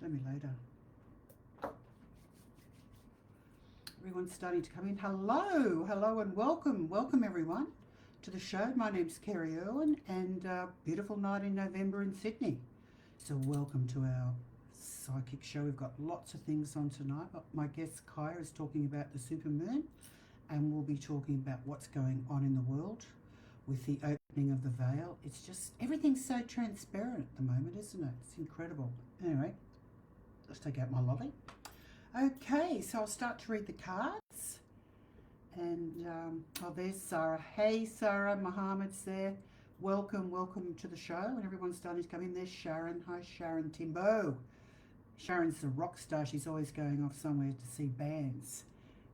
Show me later. Everyone's starting to come in. Hello, hello and welcome. Welcome everyone to the show. My name's Kerry Irwin and beautiful night in November in Sydney. So welcome to our psychic show. We've got lots of things on tonight. My guest Kaja is talking about the supermoon, and we'll be talking about what's going on in the world with the opening of the veil. It's just, everything's so transparent at the moment, isn't it? It's incredible. Anyway, let's take out my lolly. Okay, so I'll start to read the cards. And, oh, there's Sarah. Hey, Sarah, Mohammed's there. Welcome, welcome to the show. And everyone's starting to come in. There's Sharon. Hi, Sharon Timbo. Sharon's a rock star. She's always going off somewhere to see bands.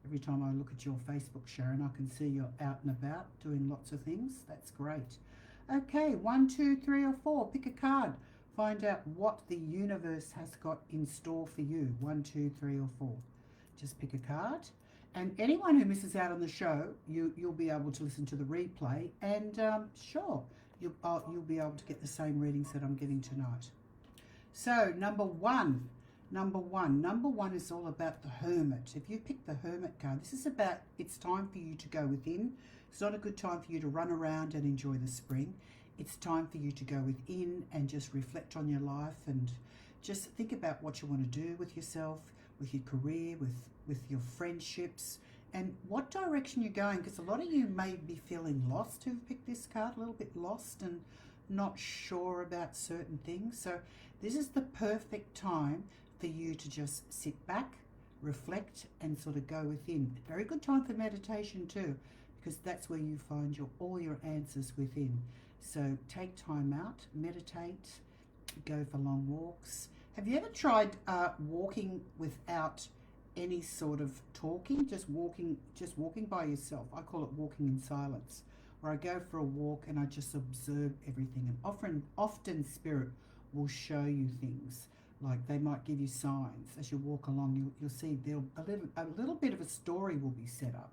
Every time I look at your Facebook, Sharon, I can see you're out and about doing lots of things. That's great. Okay, 1, 2, 3 or 4. Pick a card. Find out what the universe has got in store for you. 1, 2, 3 or 4. Just pick a card. And anyone who misses out on the show, you'll be able to listen to the replay. And sure, you'll be able to get the same readings that I'm getting tonight. So number one is all about the Hermit. If you pick the Hermit card, this is about, it's time for you to go within. It's not a good time for you to run around and enjoy the spring. It's time for you to go within and just reflect on your life and just think about what you want to do with yourself, with your career, with your friendships, and what direction you're going, because a lot of you may be feeling lost who've picked this card, a little bit lost and not sure about certain things. So this is the perfect time for you to just sit back, reflect, and sort of go within. Very good time for meditation too, because that's where you find all your answers within. So take time out, meditate, go for long walks. Have you ever tried walking without any sort of talking, just walking by yourself? I call it walking in silence, where I go for a walk and I just observe everything. And often spirit will show you things, like they might give you signs as you walk along. You'll see a little bit of a story will be set up.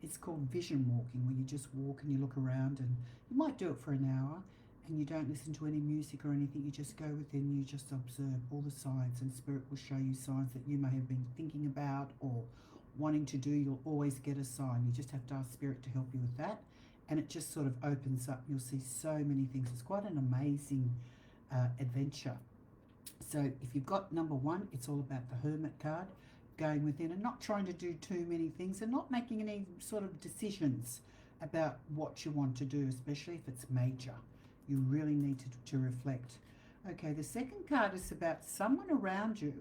It's called vision walking, where you just walk and you look around, and you might do it for an hour and you don't listen to any music or anything. You just go within, you just observe all the signs, and spirit will show you signs that you may have been thinking about or wanting to do. You'll always get a sign. You just have to ask spirit to help you with that, and it just sort of opens up. You'll see so many things. It's quite an amazing adventure. So if you've got number 1, it's all about the Hermit card, going within and not trying to do too many things and not making any sort of decisions about what you want to do, especially if it's major. You really need to reflect. Okay, the second card is about someone around you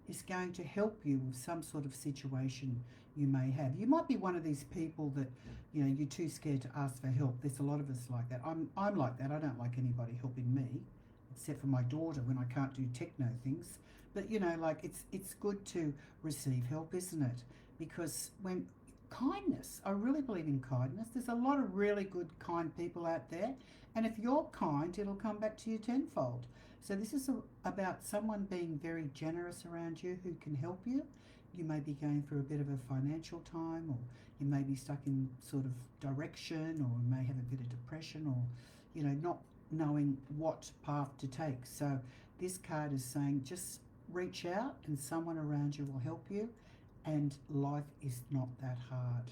is going to help you with some sort of situation you may have. You might be one of these people that, you know, you're too scared to ask for help. There's a lot of us like that. I'm like that. I don't like anybody helping me, except for my daughter when I can't do techno things. But, you know, like it's good to receive help, isn't it? Because when kindness, I really believe in kindness. There's a lot of really good, kind people out there. And if you're kind, it'll come back to you tenfold. So this is about someone being very generous around you who can help you. You may be going through a bit of a financial time, or you may be stuck in sort of direction, or you may have a bit of depression, or, you know, not knowing what path to take. So this card is saying just reach out and someone around you will help you, and life is not that hard.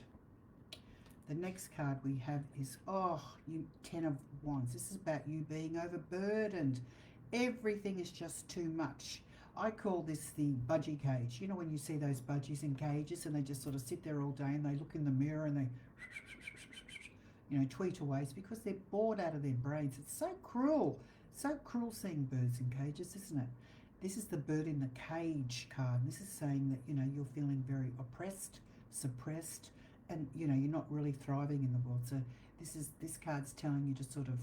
The next card we have is, you 10 of Wands. This is about you being overburdened. Everything is just too much. I call this the budgie cage. You know, when you see those budgies in cages and they just sort of sit there all day and they look in the mirror and they, you know, tweet away. It's because they're bored out of their brains. It's so cruel seeing birds in cages, isn't it? This is the bird in the cage card. This is saying that, you know, you're feeling very oppressed, suppressed, and, you know, you're not really thriving in the world. So this card's telling you to sort of,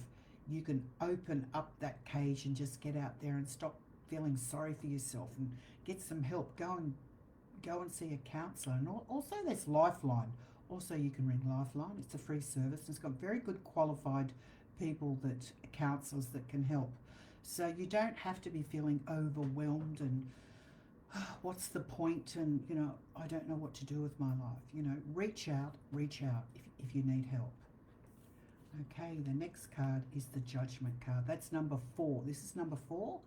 you can open up that cage and just get out there and stop feeling sorry for yourself and get some help. Go and see a counsellor. And also there's Lifeline. Also you can ring Lifeline. It's a free service. It's got very good qualified people, counsellors that can help. So you don't have to be feeling overwhelmed and what's the point, and, you know, I don't know what to do with my life. You know, reach out if you need help. Okay, the next card is the Judgment card. That's number 4. This is number 4.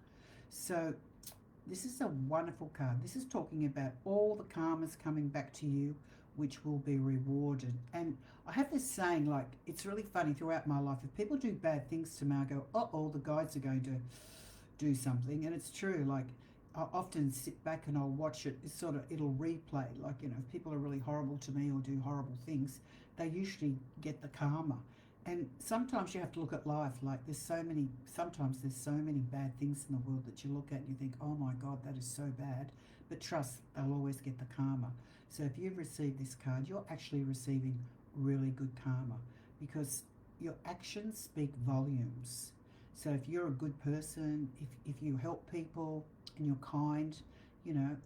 So This is a wonderful card. This is talking about all the karmas coming back to you, which will be rewarded. And I have this saying, like, it's really funny throughout my life. If people do bad things to me, I go, uh-oh, the guides are going to do something. And it's true. Like, I often sit back and I'll watch it. It's sort of, it'll replay. Like, you know, if people are really horrible to me or do horrible things, they usually get the karma. And sometimes you have to look at life like sometimes there's so many bad things in the world that you look at and you think, oh my God, that is so bad. But trust, they'll always get the karma. So if you've received this card, you're actually receiving really good karma because your actions speak volumes. So if you're a good person, if you help people and you're kind, you know,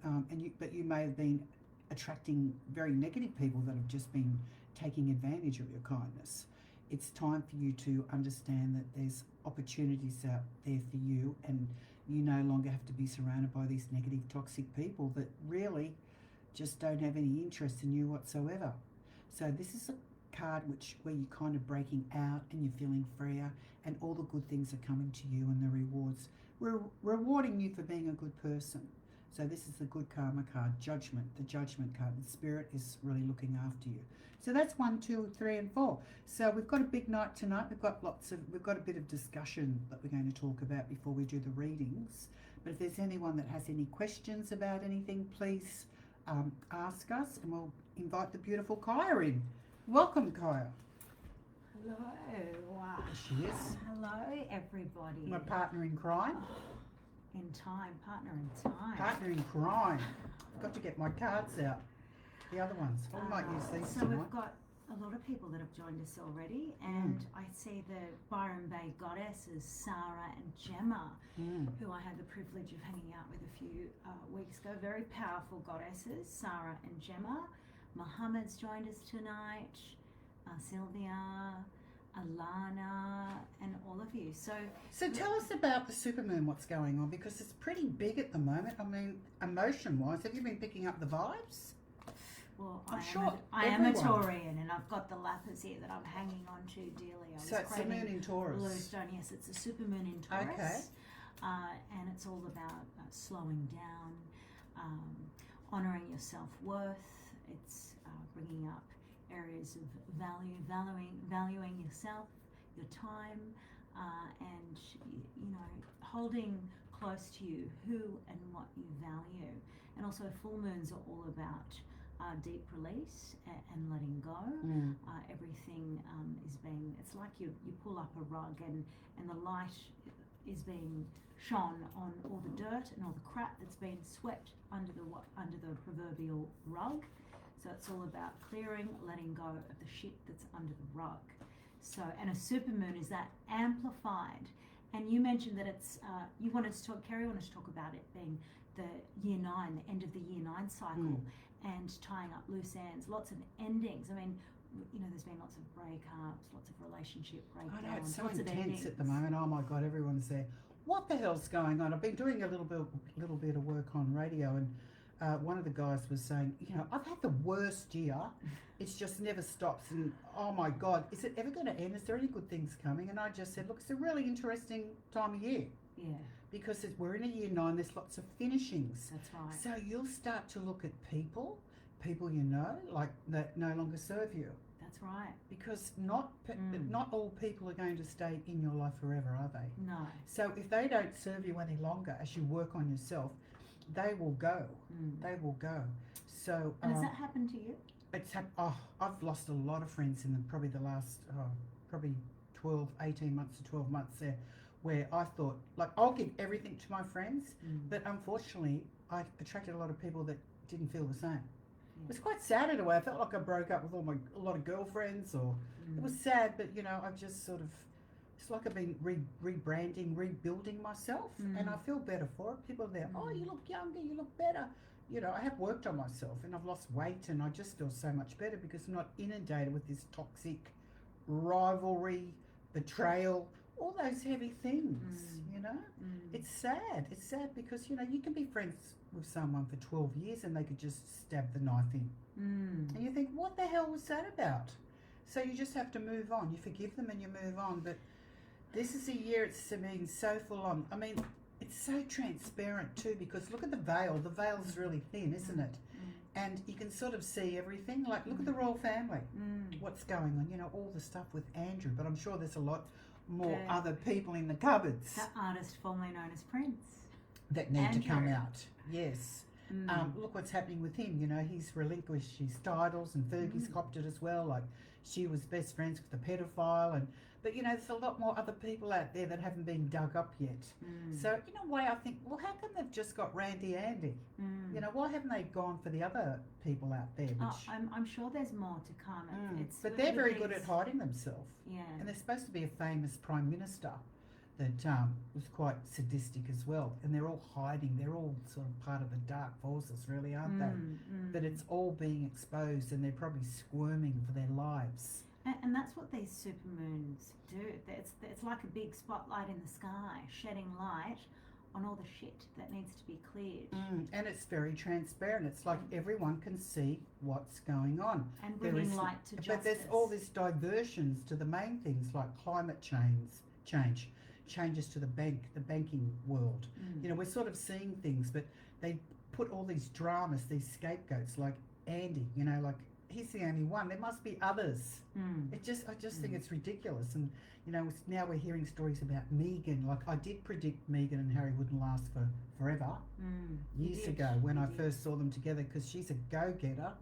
but you may have been attracting very negative people that have just been taking advantage of your kindness. It's time for you to understand that there's opportunities out there for you and you no longer have to be surrounded by these negative, toxic people that really just don't have any interest in you whatsoever. So this is a card where you're kind of breaking out and you're feeling freer and all the good things are coming to you and the rewards. We're rewarding you for being a good person. So this is the good karma card, judgment, the judgment card. The spirit is really looking after you. So that's 1, 2, 3, and 4. So we've got a big night tonight. We've got a bit of discussion that we're going to talk about before we do the readings. But if there's anyone that has any questions about anything, please ask us, and we'll invite the beautiful Kaja in. Welcome, Kaja. Hello. Wow. There she is. Hello, everybody. My partner in crime. In time, partner in time. Partner in crime. I've got to get my cards out. The other ones. We might use these So tonight. we've got a lot of people that have joined us already, and I see the Byron Bay goddesses, Sarah and Gemma, who I had the privilege of hanging out with a few weeks ago. Very powerful goddesses, Sarah and Gemma. Muhammad's joined us tonight, Sylvia, Alana, and all of you. So tell us about the supermoon, what's going on, because it's pretty big at the moment. I mean, emotion-wise, have you been picking up the vibes? Well, I am a Taurian, and I've got the lapis here that I'm hanging on to dearly. So it's the moon in Taurus. Bluestone, yes, it's a supermoon in Taurus. Okay. And it's all about slowing down, honouring your self-worth. It's bringing up areas of valuing yourself, your time, and you know, holding close to you who and what you value. And also, full moons are all about deep release and letting go. Everything is being, it's like you pull up a rug and the light is being shone on all the dirt and all the crap that's been swept under the proverbial rug. So it's all about clearing, letting go of the shit that's under the rug. So, and a supermoon is that amplified. And you mentioned that it's, Carrie wanted to talk about it being the year 9, the end of the year 9 cycle, and tying up loose ends, lots of endings. I mean, you know, there's been lots of breakups, lots of relationship breakdowns. I know, it's so lots intense of endings at the moment. Oh my God, everyone's there. What the hell's going on? I've been doing a little bit of work on radio, and one of the guys was saying, you know, I've had the worst year. It's just never stops, and oh my God, is it ever going to end? Is there any good things coming? And I just said, look, it's a really interesting time of year. Yeah. Because we're in a year 9, there's lots of finishings. That's right. So you'll start to look at people you know, like that no longer serve you. That's right. Because not all people are going to stay in your life forever, are they? No. So if they don't serve you any longer as you work on yourself, they will go. They will go. So and has that happened to you? I've lost a lot of friends in probably the last 18 months to 12 months there, where I thought, like, I'll give everything to my friends, but unfortunately I attracted a lot of people that didn't feel the same. It was quite sad in a way. I felt like I broke up with a lot of girlfriends, or it was sad, but you know, I've just sort of, it's like I've been rebranding, rebuilding myself, and I feel better for it. People are there, oh, you look younger, you look better. You know, I have worked on myself and I've lost weight, and I just feel so much better because I'm not inundated with this toxic rivalry, betrayal, all those heavy things, you know. It's sad. It's sad because, you know, you can be friends with someone for 12 years and they could just stab the knife in. And you think, what the hell was that about? So you just have to move on. You forgive them and you move on. But this is a year it's been so full on. I mean, it's so transparent too, because look at the veil. The veil's really thin, isn't it? And you can sort of see everything. Like, look at the royal family. What's going on? You know, all the stuff with Andrew, but I'm sure there's a lot more other people in the cupboards. The artist formerly known as Prince. That need Andrew. to come out. Yes. Look what's happening with him. You know, he's relinquished his titles, and Fergie's copped it as well. Like, she was best friends with the pedophile, but you know, there's a lot more other people out there that haven't been dug up yet. So in a way, I think, well, how come they've just got Randy Andy? You know, why haven't they gone for the other people out there? Which, I'm sure there's more to come. but they're very good at hiding themselves. Yeah. And there's supposed to be a famous prime minister that was quite sadistic as well, and they're all hiding. They're all sort of part of the dark forces, really, aren't they? But it's all being exposed, and they're probably squirming for their lives. And that's what these supermoons do. It's like a big spotlight in the sky, shedding light on all the shit that needs to be cleared. And it's very transparent. It's like everyone can see what's going on. And bringing light to justice. But there's all this diversions to the main things, like climate changes to the banking world. You know, we're sort of seeing things, but they put all these dramas, these scapegoats, like Andy, you know, like he's the only one. There must be others. I just think it's ridiculous. And you know, now we're hearing stories about Meghan. Like, I did predict Meghan and Harry wouldn't last for forever years ago when I first saw them together, because she's a go-getter,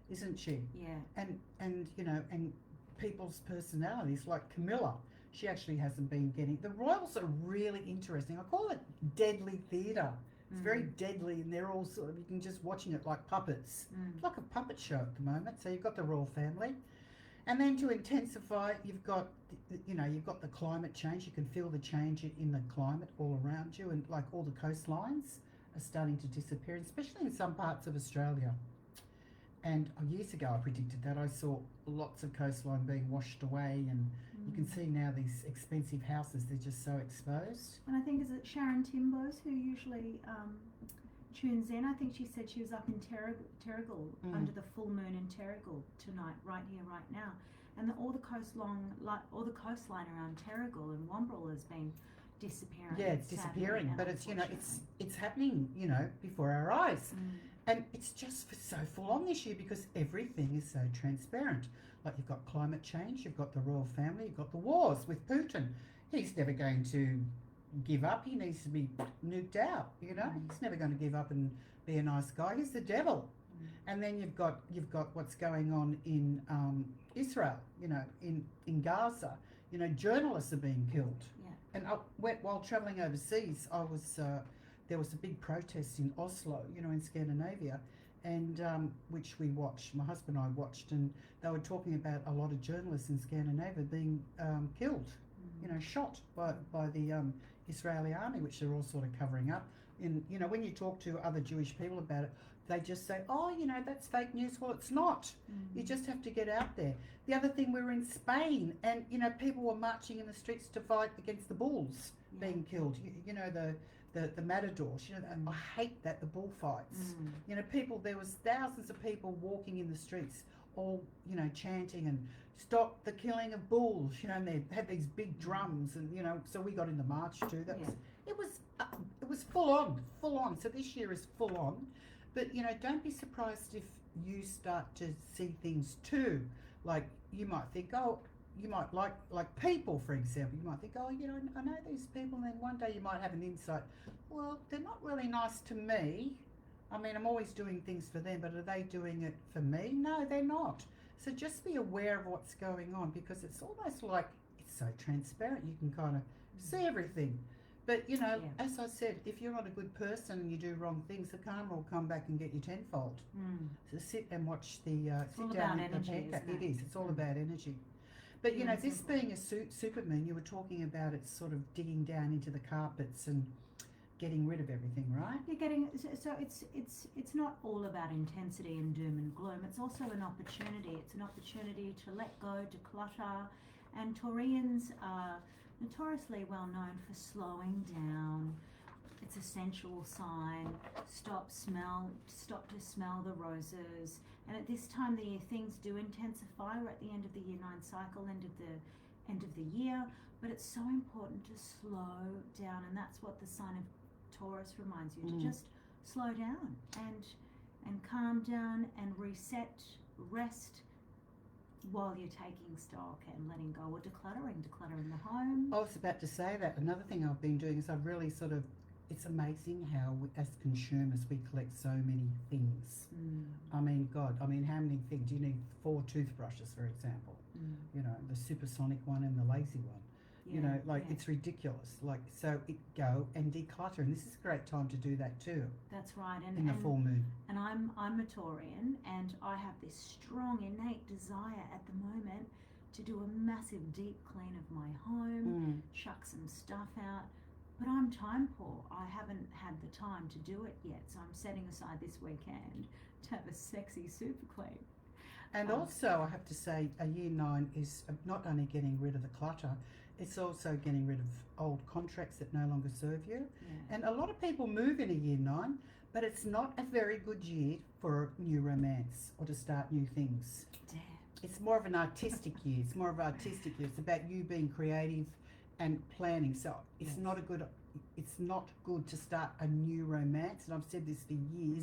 isn't she? Yeah. And you know, and people's personalities, like Camilla. She actually hasn't been getting... The royals are really interesting. I call it deadly theatre. It's very deadly, and they're all sort of... You can just watching it like puppets. It's like a puppet show at the moment. So you've got the royal family. And then to intensify, you've got, you know, you've got the climate change. You can feel the change in the climate all around you. And like all the coastlines are starting to disappear, especially in some parts of Australia. And years ago I predicted that. I saw lots of coastline being washed away, and you can see now these expensive houses, they're just so exposed. And I think, is it Sharon Timbos who usually tunes in? I think she said she was up in Terrigal under the full moon in Terrigal tonight, right here, right now. And all the coastline around Terrigal and Wombrel has been disappearing. Yeah, it's disappearing, but it's, you know, it's happening, you know, before our eyes. And it's just so full on this year because everything is so transparent. Like, you've got climate change, you've got the royal family, you've got the wars with Putin. He's never going to give up. He needs to be nuked out, you know. He's never going to give up and be a nice guy. He's the devil. And then you've got what's going on in Israel, you know, in Gaza. You know, journalists are being killed. And while travelling overseas, there was a big protest in Oslo, you know, in Scandinavia, and which we watched. My husband and I watched, and they were talking about a lot of journalists in Scandinavia being killed, you know, shot by the Israeli army, which they're all sort of covering up. And you know, when you talk to other Jewish people about it, they just say, "Oh, you know, that's fake news." Well, it's not. You just have to get out there. The other thing, we were in Spain, and you know, people were marching in the streets to fight against the bulls being killed. You know, the matadors, you know, I hate that, the bullfights. You know, there was thousands of people walking in the streets, all, you know, chanting and stop the killing of bulls, you know, and they had these big drums, and, you know, so we got in the march too. It was full on. So this year is full on. But, you know, don't be surprised if you start to see things too. Like, you might think, oh, you might like people, for example. You might think, oh, you know, I know these people, and then one day you might have an insight. Well, they're not really nice to me. I mean, I'm always doing things for them, but are they doing it for me? No, they're not. So just be aware of what's going on, because it's almost like it's so transparent. You can kind of see everything. But, you know, as I said, if you're not a good person and you do wrong things, the karma will come back and get you tenfold. So sit and watch sit down and energy, it is. It's all about energy. But, you know, this being a supermoon, you were talking about it sort of digging down into the carpets and getting rid of everything, right? You're getting, so it's not all about intensity and doom and gloom. It's also an opportunity. It's an opportunity to let go, declutter. And Taurians are notoriously well known for slowing down. It's a sensual sign. Stop to smell the roses. And at this time of the year, things do intensify. We're at the end of the year 9 cycle, end of the year. But it's so important to slow down, and that's what the sign of Taurus reminds you to just slow down and calm down and reset, rest while you're taking stock and letting go or decluttering the home. I was about to say that. Another thing I've been doing is I've really sort of, it's amazing how we, as consumers we collect so many things. I mean, God, how many things? You need 4 toothbrushes, for example. You know, the supersonic one and the lazy one. Yeah, You know, like it's ridiculous. Like, so go and declutter, and this is a great time to do that too. That's right. And in the full moon. And I'm a Taurian, and I have this strong innate desire at the moment to do a massive deep clean of my home, chuck some stuff out. But I'm time poor. I haven't had the time to do it yet, so I'm setting aside this weekend to have a sexy super clean. And also, I have to say, a year 9 is not only getting rid of the clutter, it's also getting rid of old contracts that no longer serve you. Yeah. And a lot of people move in a year 9, but it's not a very good year for new romance or to start new things. Damn. It's more of an artistic year. It's more of an artistic year. It's about you being creative and planning. So it's not good to start a new romance. And I've said this for years.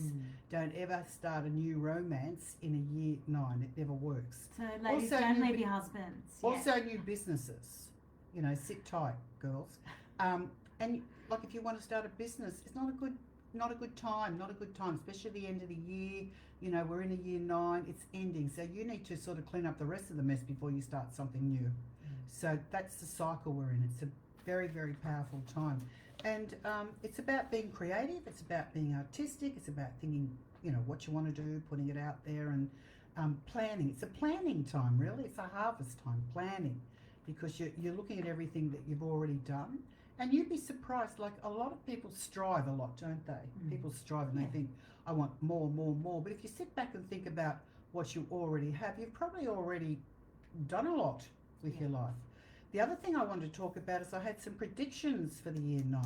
Don't ever start a new romance in a year 9. It never works. So ladies, Also, don't leave your husbands. Also new businesses. You know, sit tight, girls. And like if you want to start a business, it's not a good time, especially the end of the year. You know, we're in a year 9, it's ending. So you need to sort of clean up the rest of the mess before you start something new. So that's the cycle we're in. It's a very, very powerful time. And it's about being creative, it's about being artistic, it's about thinking, you know, what you want to do, putting it out there, and planning. It's a planning time, really. It's a harvest time, planning, because you're looking at everything that you've already done. And you'd be surprised, like a lot of people strive a lot, don't they? People strive and they think, I want more. But if you sit back and think about what you already have, you've probably already done a lot with your life. The other thing I wanted to talk about is I had some predictions for the year 9.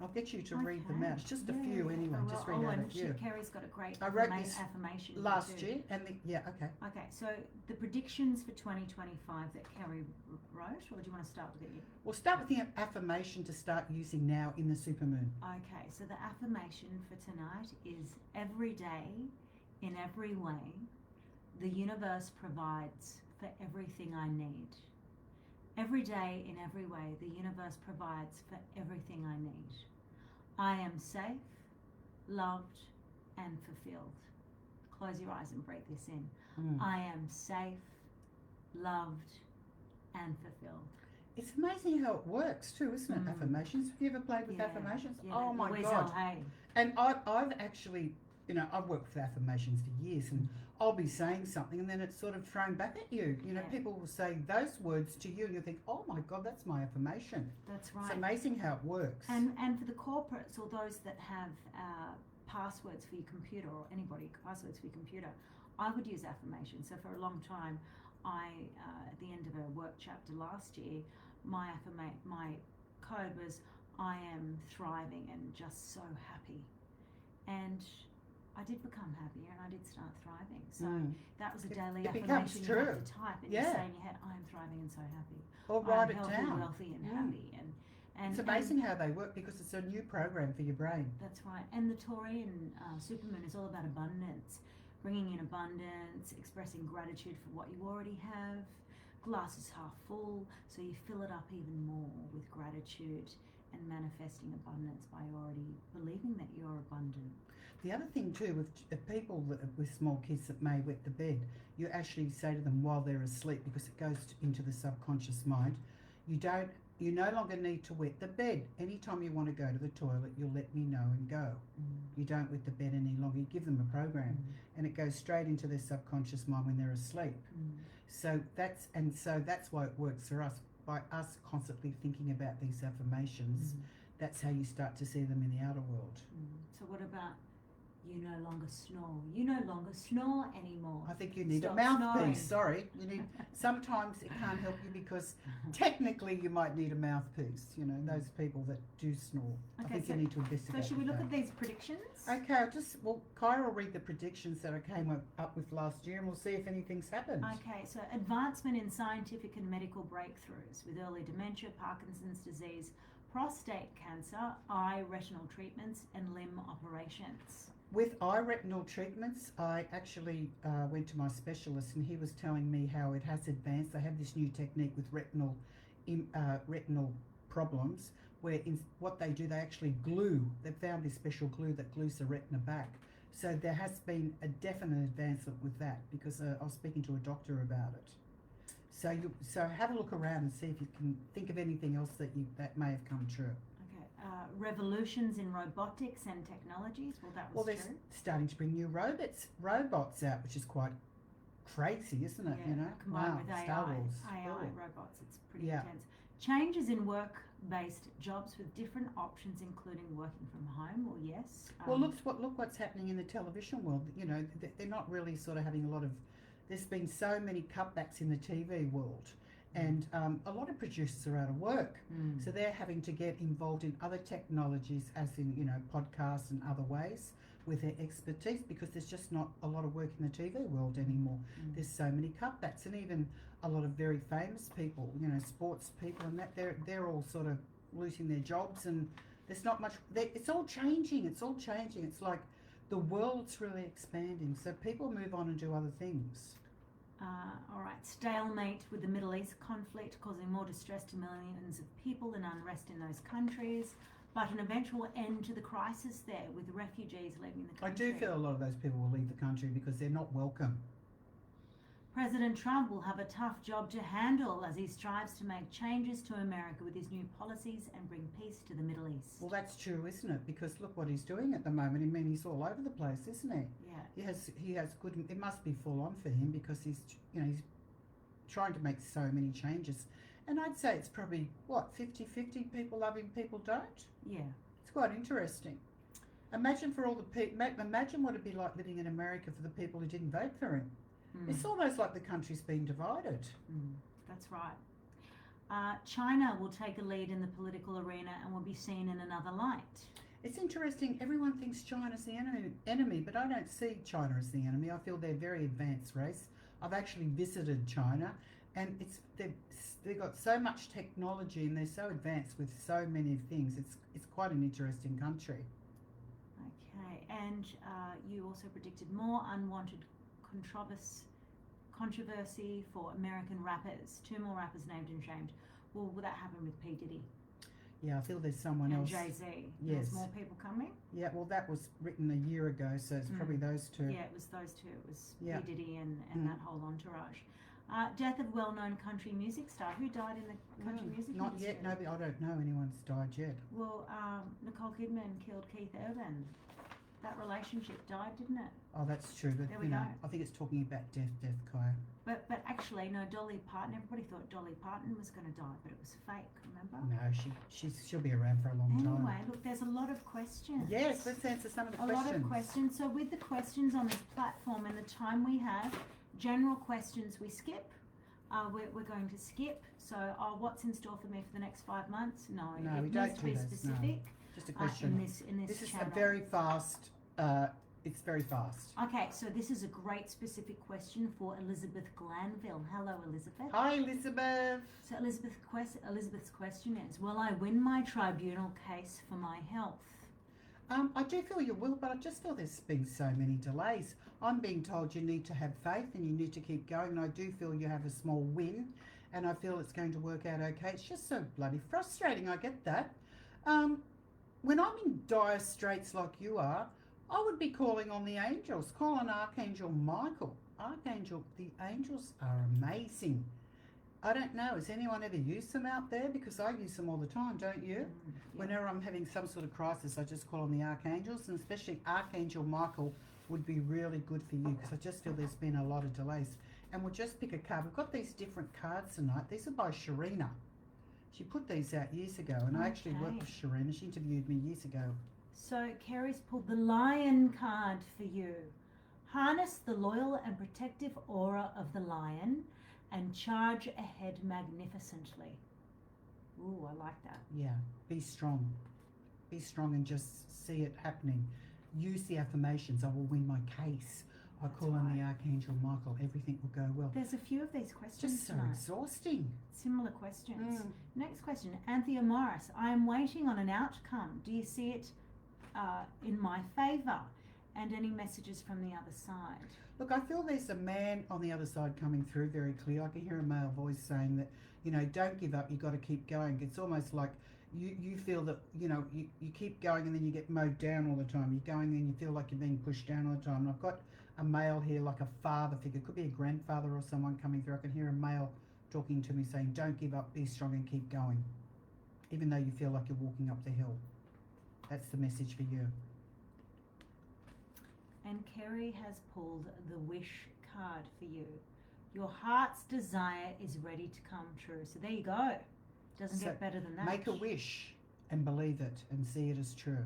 I'll get you to read them out. It's just a few anyway. Just read out a few. Kerry's got a great I wrote this affirmation last too. year, and okay. Okay, so the predictions for 2025 that Kerry wrote, or do you want to start with it? We'll start with the affirmation to start using now in the supermoon. Okay, so the affirmation for tonight is every day, in every way, the universe provides for everything I need. Every day, in every way, the universe provides for everything I need. I am safe, loved, and fulfilled. Close your eyes and breathe this in. I am safe, loved, and fulfilled. It's amazing how it works too, isn't it? Affirmations. Have you ever played with affirmations? Yeah, oh my God. And I've actually, you know, I've worked with affirmations for years, and I'll be saying something and then it's sort of thrown back at you. You know, people will say those words to you and you'll think, oh my God, that's my affirmation. That's right. It's amazing how it works. And for the corporates or those that have passwords for your computer, or anybody, passwords for your computer, I would use affirmations. So for a long time, at the end of a work chapter last year, my code was, I am thriving and just so happy. And I did become happier and I did start thriving. So that was a daily affirmation you have to type, and you say in your head, I am thriving and so happy. Or write it healthy, down. Wealthy and happy. And it's amazing how they work because it's a new program for your brain. That's right. And the Taurian Supermoon is all about abundance, bringing in abundance, expressing gratitude for what you already have. Glass is half full, so you fill it up even more with gratitude and manifesting abundance by already believing that you're abundant. The other thing too, with people with small kids that may wet the bed, you actually say to them while they're asleep, because it goes into the subconscious mind, you no longer need to wet the bed. Anytime you want to go to the toilet, you'll let me know and go. You don't wet the bed any longer. You give them a program, and it goes straight into their subconscious mind when they're asleep. So that's why it works for us. By us constantly thinking about these affirmations, that's how you start to see them in the outer world. So what about you no longer snore? You no longer snore anymore. I think you need Stop a mouthpiece. snoring. Sorry, you need. Sometimes it can't help you because technically you might need a mouthpiece. You know, those people that do snore. I think you need to investigate. So should we look at these predictions? Okay, Kaja will read the predictions that I came up with last year, and we'll see if anything's happened. Okay, so advancement in scientific and medical breakthroughs with early dementia, Parkinson's disease, prostate cancer, eye retinal treatments, and limb operations. With eye retinal treatments, I actually went to my specialist, and he was telling me how it has advanced. They have this new technique with retinal problems, where what they do, they actually glue. They found this special glue that glues the retina back. So there has been a definite advancement with that, because I was speaking to a doctor about it. So have a look around and see if you can think of anything else that may have come true. Okay, revolutions in robotics and technologies. Well, that was Well, they're starting to bring new robots out, which is quite crazy, isn't it? Yeah, You know, combined wow, with AI, Star Wars. AI Oh. robots. It's pretty Yeah. intense. Changes in work-based jobs with different options, including working from home. Well, yes. Well, look what's happening in the television world. You know, they're not really sort of having a lot of. There's been so many cutbacks in the TV world, and a lot of producers are out of work, so they're having to get involved in other technologies, as in podcasts and other ways with their expertise, because there's just not a lot of work in the TV world anymore. There's so many cutbacks, and even a lot of very famous people, sports people, and that they're all sort of losing their jobs, and there's not much. It's all changing. It's like the world's really expanding, so people move on and do other things. All right, stalemate with the Middle East conflict causing more distress to millions of people and unrest in those countries, but an eventual end to the crisis there with refugees leaving the I country. do feel a lot of those people will leave the country because they're not welcome. President Trump will have a tough job to handle as he strives to make changes to America with his new policies and bring peace to the Middle East. Well, that's true, isn't it? Because look what he's doing at the moment. I mean, he's all over the place, isn't he? Yeah. He has good. It must be full on for him, because he's trying to make so many changes. And I'd say it's probably 50-50. People love him, people don't. Yeah. It's quite interesting. Imagine for all the people. Imagine what it'd be like living in America for the people who didn't vote for him. It's almost like the country's been divided. That's right. China will take a lead in the political arena and will be seen in another light. It's interesting. Everyone thinks China's the enemy, but I don't see China as the enemy. I feel they're a very advanced race. I've actually visited China, and they've got so much technology, and they're so advanced with so many things. It's quite an interesting country. Okay, and you also predicted more unwanted controversy for American rappers. 2 more rappers named and shamed. Well, will that happen with P. Diddy? Yeah, I feel there's someone and else. Jay-Z. Yes. There's more people coming? Yeah, well, that was written a year ago, so it's probably those two. Yeah, it was those two. It was Yeah. P. Diddy and that whole entourage. Death of well-known country music star. Who died in the country music Not industry? yet. Nobody. I don't know anyone's died yet. Well, Nicole Kidman killed Keith Urban. That relationship died, didn't it? Oh, that's true. But There we go. I think it's talking about death, Kaya. But actually, no, Dolly Parton. Everybody thought Dolly Parton was going to die, but it was fake. Remember? No, she'll be around for a long time. Anyway, look, there's a lot of questions. Yes, let's answer some of the questions. A lot of questions. So with the questions on this platform and the time we have, general questions we skip. We're going to skip. So, what's in store for me for the next 5 months? No, No, it we needs don't to do be those, no. specific. Just a question. In this This is channel. a very fast. It's very fast. Okay, so this is a great specific question for Elizabeth Glanville. Hello, Elizabeth. Hi, Elizabeth. So Elizabeth's question is, will I win my tribunal case for my health? I do feel you will, but I just feel there's been so many delays. I'm being told you need to have faith and you need to keep going, and I do feel you have a small win, and I feel it's going to work out okay. It's just so bloody frustrating, I get that. When I'm in dire straits like you are, I would be calling on the angels. Call on Archangel Michael. The angels are amazing. I don't know, has anyone ever used them out there? Because I use them all the time, don't you? Yeah. Whenever I'm having some sort of crisis, I just call on the archangels, and especially Archangel Michael would be really good for you, because I just feel there's been a lot of delays. And we'll just pick a card. We've got these different cards tonight. These are by Sharina. She put these out years ago, and I actually worked with Sharina. She interviewed me years ago. So Kerry's pulled the Lion card for you. Harness the loyal and protective aura of the lion and charge ahead magnificently. Ooh, I like that. Yeah, be strong. Be strong and just see it happening. Use the affirmations. I will win my case. I call on the Archangel Michael. Everything will go well. There's a few of these questions Just so tonight. exhausting. Similar questions. Next question, Anthea Morris. I am waiting on an outcome. Do you see it in my favour? And any messages from the other side? Look, I feel there's a man on the other side coming through very clear. I can hear a male voice saying that, you know, don't give up, you've got to keep going. It's almost like you feel that, you know, you keep going and then you get mowed down all the time. You're going and you feel like you're being pushed down all the time. And I've got a male here, like a father figure. It could be a grandfather or someone coming through. I can hear a male talking to me saying, don't give up, be strong and keep going. Even though you feel like you're walking up the hill. That's the message for you. And Kerry has pulled the wish card for you. Your heart's desire is ready to come true. So there you go. Doesn't get better than that. Make a wish and believe it and see it as true.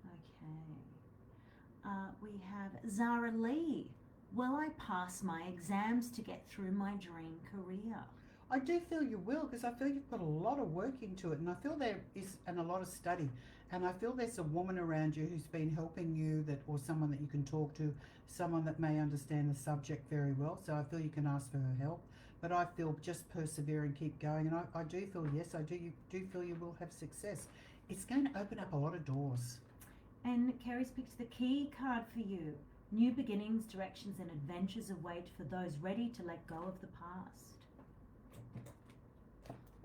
Okay. We have Zara Lee. Will I pass my exams to get through my dream career? I do feel you will, because I feel you've put a lot of work into it, and I feel there is a lot of study, and I feel there's a woman around you who's been helping you, that, or someone that you can talk to, someone that may understand the subject very well. So I feel you can ask for her help, but I feel just persevere and keep going. And I do feel, yes, I do. You do feel you will have success. It's going to open up a lot of doors. And Kerry's picked the key card for you. New beginnings, directions, and adventures await for those ready to let go of the past.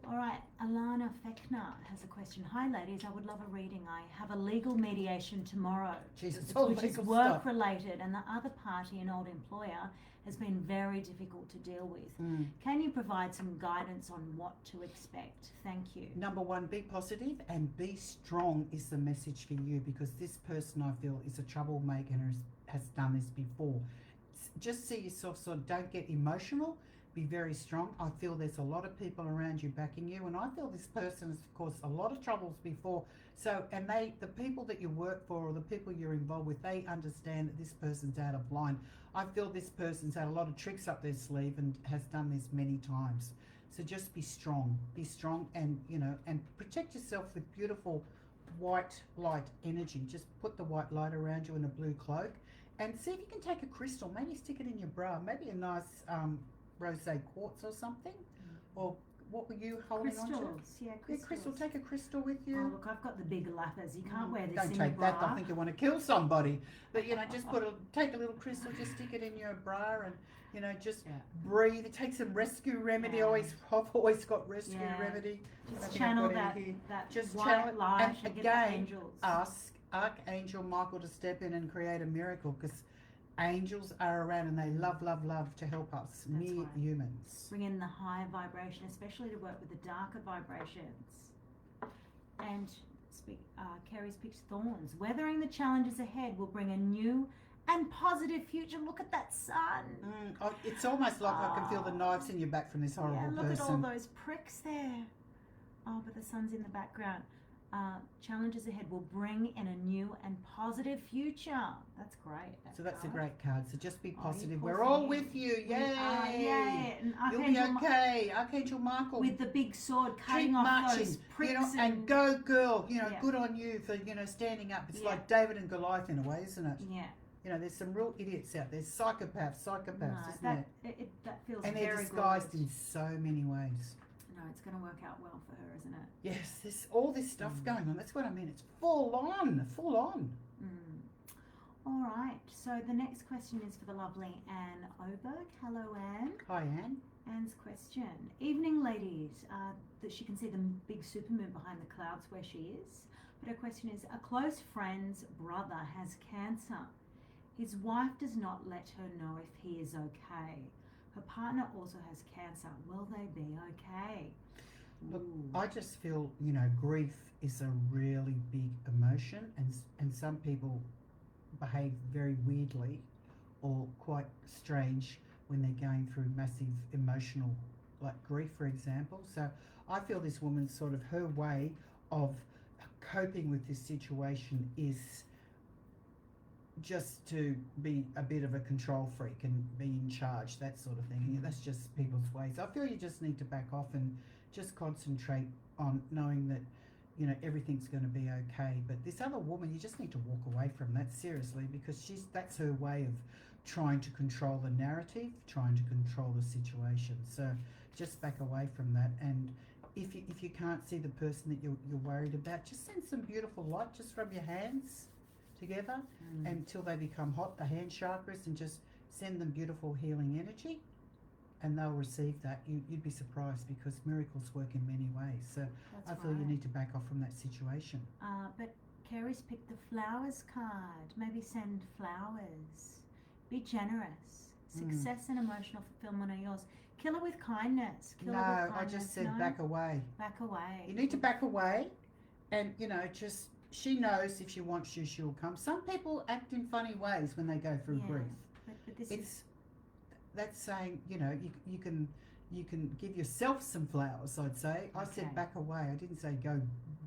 All right, Alana Fechner has a question. Hi, ladies. I would love a reading. I have a legal mediation tomorrow, which is work-related, and the other party, an old employer, has been very difficult to deal with. Can you provide some guidance on what to expect? Thank you. Number one, be positive and be strong is the message for you, because this person, I feel, is a troublemaker and has done this before. Just see yourself, so don't get emotional. Be very strong. I feel there's a lot of people around you backing you, and I feel this person has caused a lot of troubles before. So, and the people that you work for or the people you're involved with, they understand that this person's out of line. I feel this person's had a lot of tricks up their sleeve and has done this many times. So just be strong, and, you know, and protect yourself with beautiful white light energy. Just put the white light around you in a blue cloak, and see if you can take a crystal, maybe stick it in your bra, maybe a nice rosé quartz or something, or what were you holding on to? Yeah, crystals. Yeah, crystal. Take a crystal with you. Oh, look, I've got the big lappers. You can't wear this Don't in your take bra. that. I think you want to kill somebody. But, you know, just take a little crystal, just stick it in your bra, and, you know, just breathe. Take some rescue remedy. I've always got rescue remedy. Just channel that just white channel it. light And get the again, angels. ask Archangel Michael to step in and create a miracle, because angels are around and they love to help us, mere humans. Bring in the higher vibration, especially to work with the darker vibrations. And Kerry's picked thorns. Weathering the challenges ahead will bring a new and positive future. Look at that sun. It's almost like I can feel the knives in your back from this horrible person. Look at all those pricks there. Oh, but the sun's in the background. Challenges ahead will bring in a new and positive future. That's great. That's a great card. So just be positive. We're all with you. Yay! And You'll be okay. Archangel Michael with the big sword cutting keep off marching, those pricks, you know, and go girl. You know, good on you for, you know, standing up. It's like David and Goliath in a way, isn't it? Yeah. You know, there's some real idiots out there. Psychopaths, isn't there? That feels and very they're disguised good. in so many ways. No, it's going to work out well for her, isn't it? Yes, there's all this stuff going on. That's what I mean. It's full on. All right. So the next question is for the lovely Anne Oberg. Hello, Anne. Hi, Anne. Anne's question. Evening, ladies. That she can see the big supermoon behind the clouds where she is. But her question is, a close friend's brother has cancer. His wife does not let her know if he is okay. Her partner also has cancer. Will they be okay? Look, I just feel, you know, grief is a really big emotion, and some people behave very weirdly or quite strange when they're going through massive emotional, like grief, for example. So I feel this woman's sort of, her way of coping with this situation is just to be a bit of a control freak and be in charge, that sort of thing. Yeah, that's just people's ways. I feel you just need to back off and just concentrate on knowing that, you know, everything's going to be okay. But this other woman, you just need to walk away from that seriously, because that's her way of trying to control the narrative, trying to control the situation. So just back away from that. And if you can't see the person that you're worried about, just send some beautiful light. Just rub your hands together until they become hot, the hand chakras, and just send them beautiful healing energy, and they'll receive that. You'd be surprised, because miracles work in many ways. So I feel you need to back off from that situation. But Kerry's picked the flowers card. Maybe send flowers. Be generous. Success and emotional fulfillment are yours. Kill it with kindness. Kill it with kindness. I just said back away. Back away. You need to back away, and you know, just she knows if she wants you, she'll come. Some people act in funny ways when they go through grief. But this that's saying, you know, you can give yourself some flowers. I'd say. I said back away. I didn't say go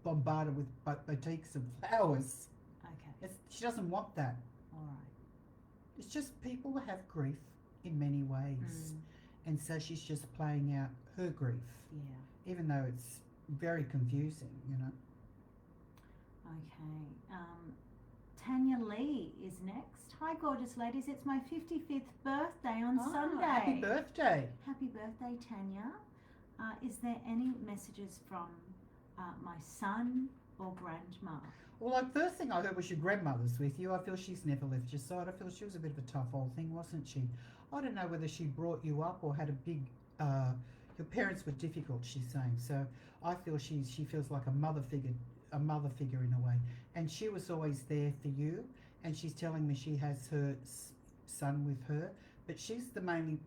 bombard her with boutiques of flowers. Okay. She doesn't want that. All right. It's just people have grief in many ways. And so she's just playing out her grief. Yeah. Even though it's very confusing, you know. Okay. Tanya Lee is next. Hi, gorgeous ladies. It's my 55th birthday on Sunday. Happy birthday. Happy birthday, Tanya. Is there any messages from my son or grandma? Well, like, first thing I heard was your grandmother's with you. I feel she's never left your side. I feel she was a bit of a tough old thing, wasn't she? I don't know whether she brought you up or had a big... your parents were difficult, she's saying. So I feel she feels like a mother figure in a way. And she was always there for you. And she's telling me she has her son with her. But she's the main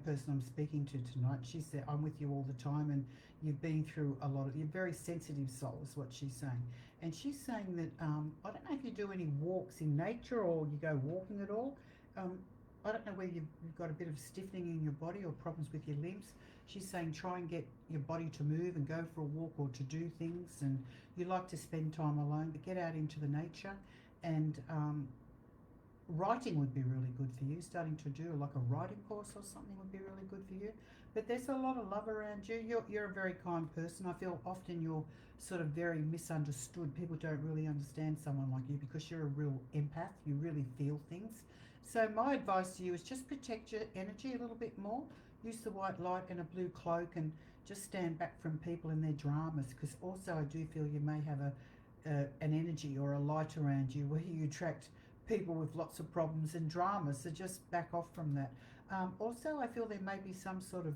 person I'm speaking to tonight. She said, I'm with you all the time, and you've been through a lot of... You're a very sensitive soul, is what she's saying. And she's saying that, I don't know if you do any walks in nature or you go walking at all. I don't know whether you've got a bit of stiffening in your body or problems with your limbs. She's saying try and get your body to move and go for a walk or to do things. And you like to spend time alone, but get out into the nature. And writing would be really good for you. Starting to do like a writing course or something would be really good for you. But there's a lot of love around you. You're a very kind person. I feel often you're sort of very misunderstood. People don't really understand someone like you because you're a real empath. You really feel things. So my advice to you is just protect your energy a little bit more. Use the white light and a blue cloak, and just stand back from people and their dramas, because also I do feel you may have an energy or a light around you where you attract people with lots of problems and dramas. So just back off from that. Also, I feel there may be some sort of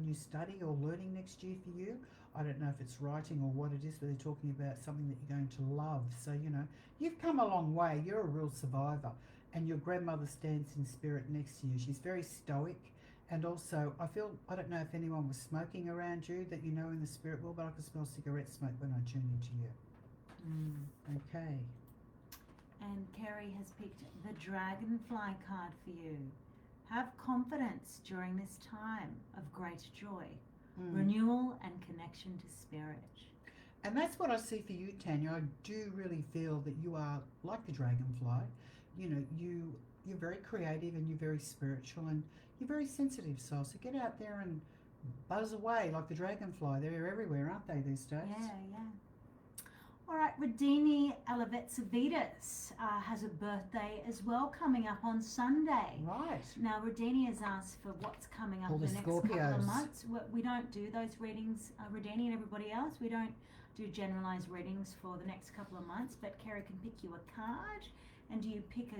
new study or learning next year for you. I don't know if it's writing or what it is, but they're talking about something that you're going to love. So, you know, you've come a long way. You're a real survivor. And your grandmother stands in spirit next to you. She's very stoic. And also, I don't know if anyone was smoking around you that you know in the spirit world, but I can smell cigarette smoke when I tune into you. Okay. And Kerry has picked the Dragonfly card for you. Have confidence during this time of great joy. Renewal and connection to spirit. And that's what I see for you, Tanya. I do really feel that you are like the dragonfly. You know, you're very creative and you're very spiritual and you're very sensitive soul. So get out there and buzz away like the dragonfly. They're everywhere, aren't they, these days? Yeah. All right, Radini Alavetsavitas has a birthday as well coming up on Sunday. Right. Now, Radini has asked for what's coming up All the the next couple Scorpios. of months. We don't do those readings, Radini and everybody else. We don't do generalised readings for the next couple of months, but Kerry can pick you a card. And do you pick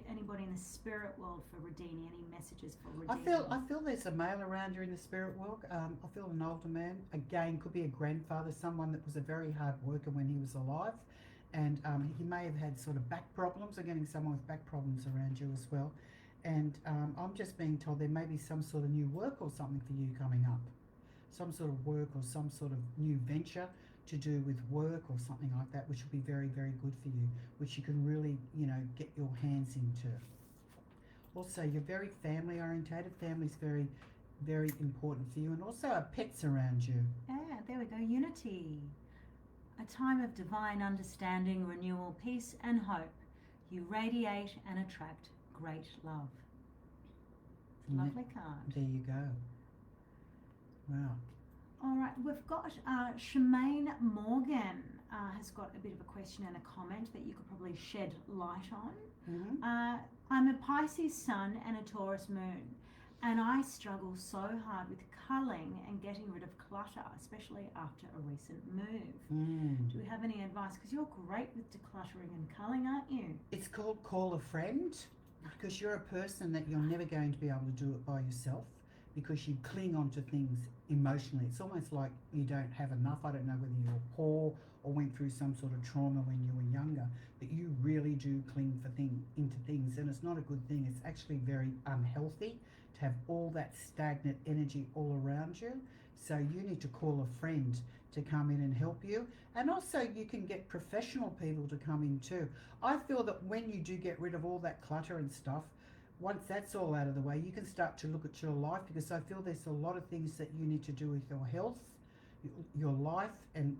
anybody in the spirit world for Radini? Any messages for Radini? I feel there's a male around you in the spirit world. I feel an older man. Again, could be a grandfather, someone that was a very hard worker when he was alive. And he may have had sort of back problems. I'm getting someone with back problems around you as well. And I'm just being told there may be some sort of new work or something for you coming up. Some sort of work or some sort of new venture to do with work or something like that, which will be very, very good for you, which you can really, you know, get your hands into. Also, you're very family orientated. Family's very, very important for you, and also our pets around you. Yeah, there we go. Unity. A time of divine understanding, renewal, peace and hope. You radiate and attract great love. Lovely card. There you go. Wow. All right, we've got Shemaine Morgan has got a bit of a question and a comment that you could probably shed light on. Mm-hmm. I'm a Pisces sun and a Taurus moon, and I struggle so hard with culling and getting rid of clutter, especially after a recent move. Do we have any advice? Because you're great with decluttering and culling, aren't you? It's called call a friend, because you're a person that you're never going to be able to do it by yourself, because you cling onto things emotionally. It's almost like you don't have enough. I don't know whether you're poor or went through some sort of trauma when you were younger, but you really do cling into things, and it's not a good thing. It's actually very unhealthy to have all that stagnant energy all around you. So you need to call a friend to come in and help you, and also you can get professional people to come in too. I feel that when you do get rid of all that clutter and stuff, once that's all out of the way, you can start to look at your life, because I feel there's a lot of things that you need to do with your health, your life, and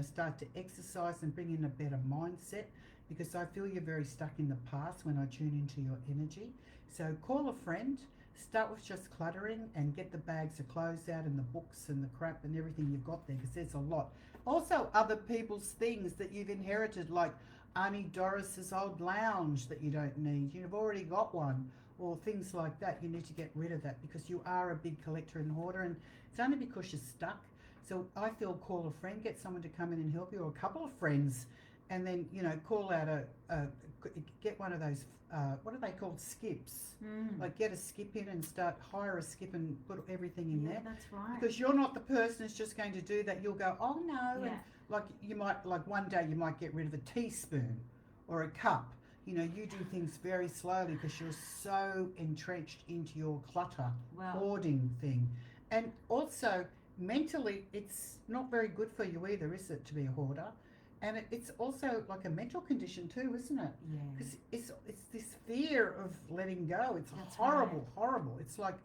start to exercise and bring in a better mindset, because I feel you're very stuck in the past when I tune into your energy. So call a friend, start with just cluttering, and get the bags of clothes out and the books and the crap and everything you've got there, because there's a lot. Also other people's things that you've inherited, like Auntie Doris's old lounge that you don't need. You've already got one, or things like that. You need to get rid of that, because you are a big collector and hoarder, and it's only because you're stuck. So I feel call a friend, get someone to come in and help you, or a couple of friends, and then call out get one of those what are they called, skips? Like get a skip in and hire a skip and put everything in there. That's right. Because you're not the person that's just going to do that. You'll go, oh no, and like you might, like one day you might get rid of a teaspoon or a cup. You do things very slowly, because you're so entrenched into your clutter hoarding thing. And also mentally, it's not very good for you either, is it, to be a hoarder? And it's also like a mental condition too, isn't it? Yeah. Because it's this fear of letting go. It's horrible. It's like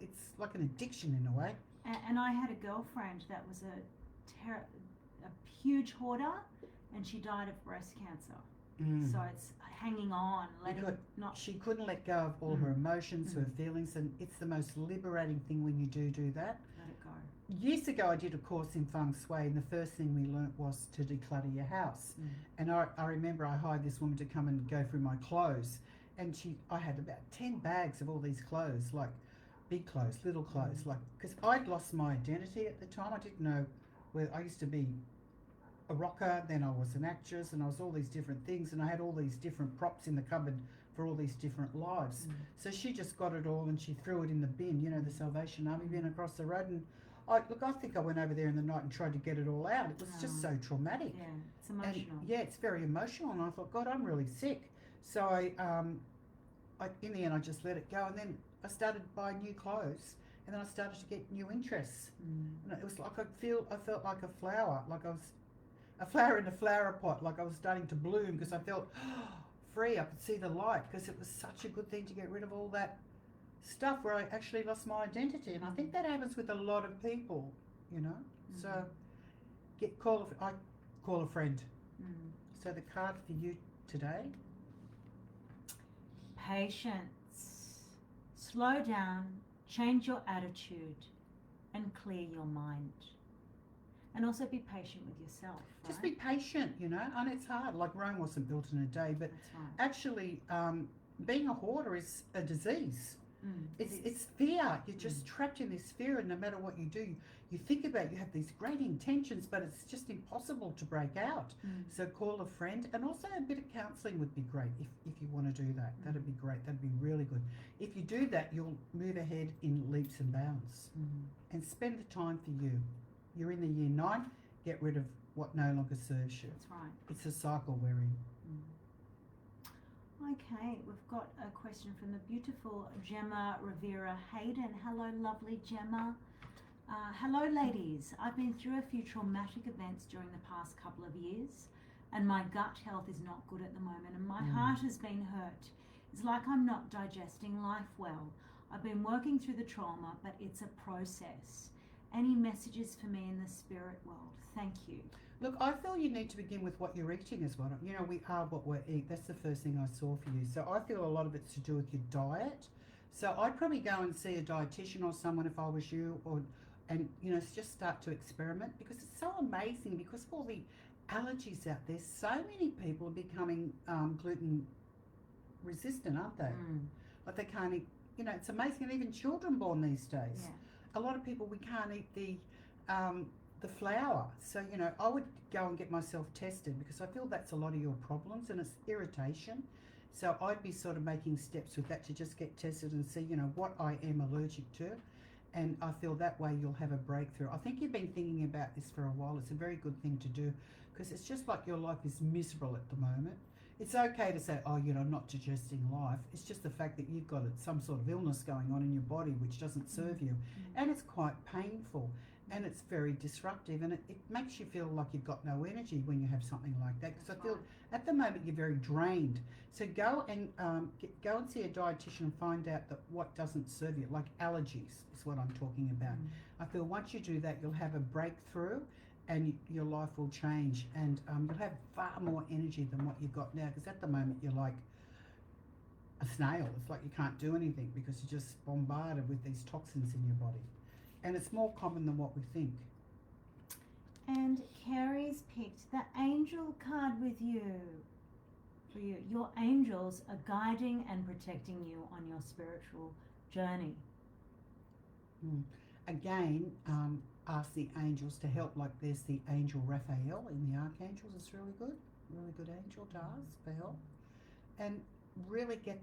an addiction in a way. And I had a girlfriend that was a huge hoarder, and she died of breast cancer. So it's hanging on, she couldn't let go of all her emotions, her feelings, and it's the most liberating thing when you do that. Let it go. Years ago, I did a course in feng shui, and the first thing we learnt was to declutter your house. And I remember I hired this woman to come and go through my clothes, and I had about 10 bags of all these clothes, like big clothes, little clothes, like, because I'd lost my identity at the time. I didn't know where I used to be. A rocker, then I was an actress, and I was all these different things, and I had all these different props in the cupboard for all these different lives. So she just got it all and she threw it in the bin, the Salvation Army bin across the road, and I think I went over there in the night and tried to get it all out. It was just so traumatic. Yeah, it's emotional. And it's very emotional, and I thought, God, I'm really sick. So I in the end I just let it go, and then I started buying new clothes, and then I started to get new interests. And it was like I felt like a flower, like I was a flower in a flower pot, like I was starting to bloom, because I felt free. I could see the light, because it was such a good thing to get rid of all that stuff where I actually lost my identity. And I think that happens with a lot of people, So I call a friend. So the card for you today: patience. Slow down, change your attitude, and clear your mind. And also be patient with yourself. Right? Just be patient, and it's hard. Like Rome wasn't built in a day, but actually being a hoarder is a disease. It's fear. You're just trapped in this fear, and no matter what you do, you think about, you have these great intentions, but it's just impossible to break out. So call a friend, and also a bit of counselling would be great if you want to do that. That'd be great. That'd be really good. If you do that, you'll move ahead in leaps and bounds. And spend the time for you. You're in the year 9, get rid of what no longer serves you. That's right. It's a cycle we're in. Okay, we've got a question from the beautiful Gemma Rivera Hayden. Hello, lovely Gemma. Hello, ladies. I've been through a few traumatic events during the past couple of years, and my gut health is not good at the moment, and my heart has been hurt. It's like I'm not digesting life well. I've been working through the trauma, but it's a process. Any messages for me in the spirit world? Thank you. Look, I feel you need to begin with what you're eating as well. We are what we eat. That's the first thing I saw for you. So I feel a lot of it's to do with your diet. So I'd probably go and see a dietitian or someone if I was you, or and just start to experiment, because it's so amazing, because of all the allergies out there. So many people are becoming gluten resistant, aren't they? Like they can't eat, it's amazing. And even children born these days, Yeah. a lot of people, we can't eat the flour. So I would go and get myself tested, because I feel that's a lot of your problems, and it's irritation. So I'd be sort of making steps with that to just get tested and see what I am allergic to, and I feel that way you'll have a breakthrough. I think you've been thinking about this for a while. It's a very good thing to do, because it's just like your life is miserable at the moment. It's okay to say, oh, I'm not digesting life. It's just the fact that you've got some sort of illness going on in your body which doesn't serve you. And it's quite painful, and it's very disruptive, and it makes you feel like you've got no energy when you have something like that. Because I feel at the moment you're very drained. So go and see a dietitian and find out that what doesn't serve you, like allergies is what I'm talking about. I feel once you do that, you'll have a breakthrough, and your life will change, and you'll have far more energy than what you've got now, because at the moment you're like a snail. It's like you can't do anything because you're just bombarded with these toxins in your body, and it's more common than what we think. And Carrie's picked the angel card with you. For you, your angels are guiding and protecting you on your spiritual journey. Again, ask the angels to help. Like there's the angel Raphael in the archangels. It's really good angel to ask for help, and really get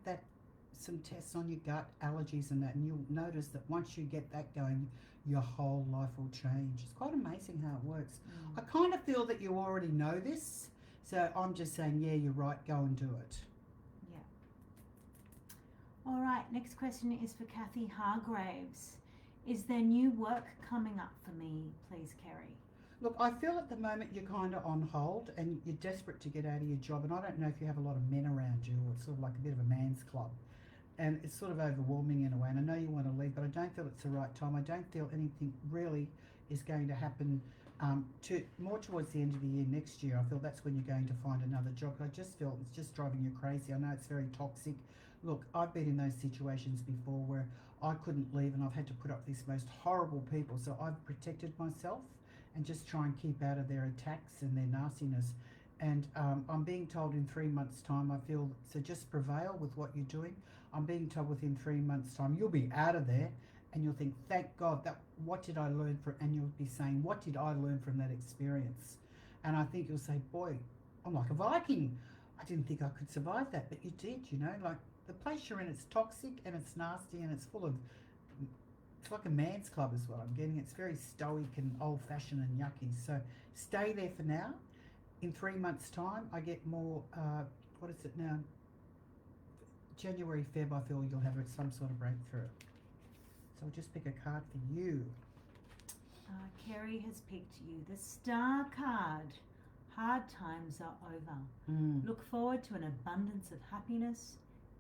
some tests on your gut, allergies and that, and you'll notice that once you get that going, your whole life will change. It's quite amazing how it works. I kind of feel that you already know this, so I'm just saying, yeah, you're right, go and do it. Yeah. All right, next question is for Kathy Hargraves. Is there new work coming up for me, please, Kerry? Look, I feel at the moment you're kind of on hold, and you're desperate to get out of your job, and I don't know if you have a lot of men around you, or it's sort of like a bit of a man's club, and it's sort of overwhelming in a way, and I know you want to leave, but I don't feel it's the right time. I don't feel anything really is going to happen more towards the end of the year next year. I feel that's when you're going to find another job. I just feel it's just driving you crazy. I know it's very toxic. Look, I've been in those situations before where I couldn't leave, and I've had to put up with these most horrible people, so I've protected myself and just try and keep out of their attacks and their nastiness. And I'm being told in 3 months' time, I feel, so just prevail with what you're doing. I'm being told within 3 months' time, you'll be out of there, and you'll think, thank God, what did I learn from, and you'll be saying, what did I learn from that experience? And I think you'll say, boy, I'm like a Viking. I didn't think I could survive that, but you did, like the place you're in, it's toxic and it's nasty and it's full of, it's like a man's club is what I'm getting. It's very stoic and old-fashioned and yucky. So stay there for now. In 3 months' time, I get more, what is it now? January, Feb, I feel you'll have some sort of breakthrough. So I'll just pick a card for you. Kerry has picked you the Star card. Hard times are over. Look forward to an abundance of happiness,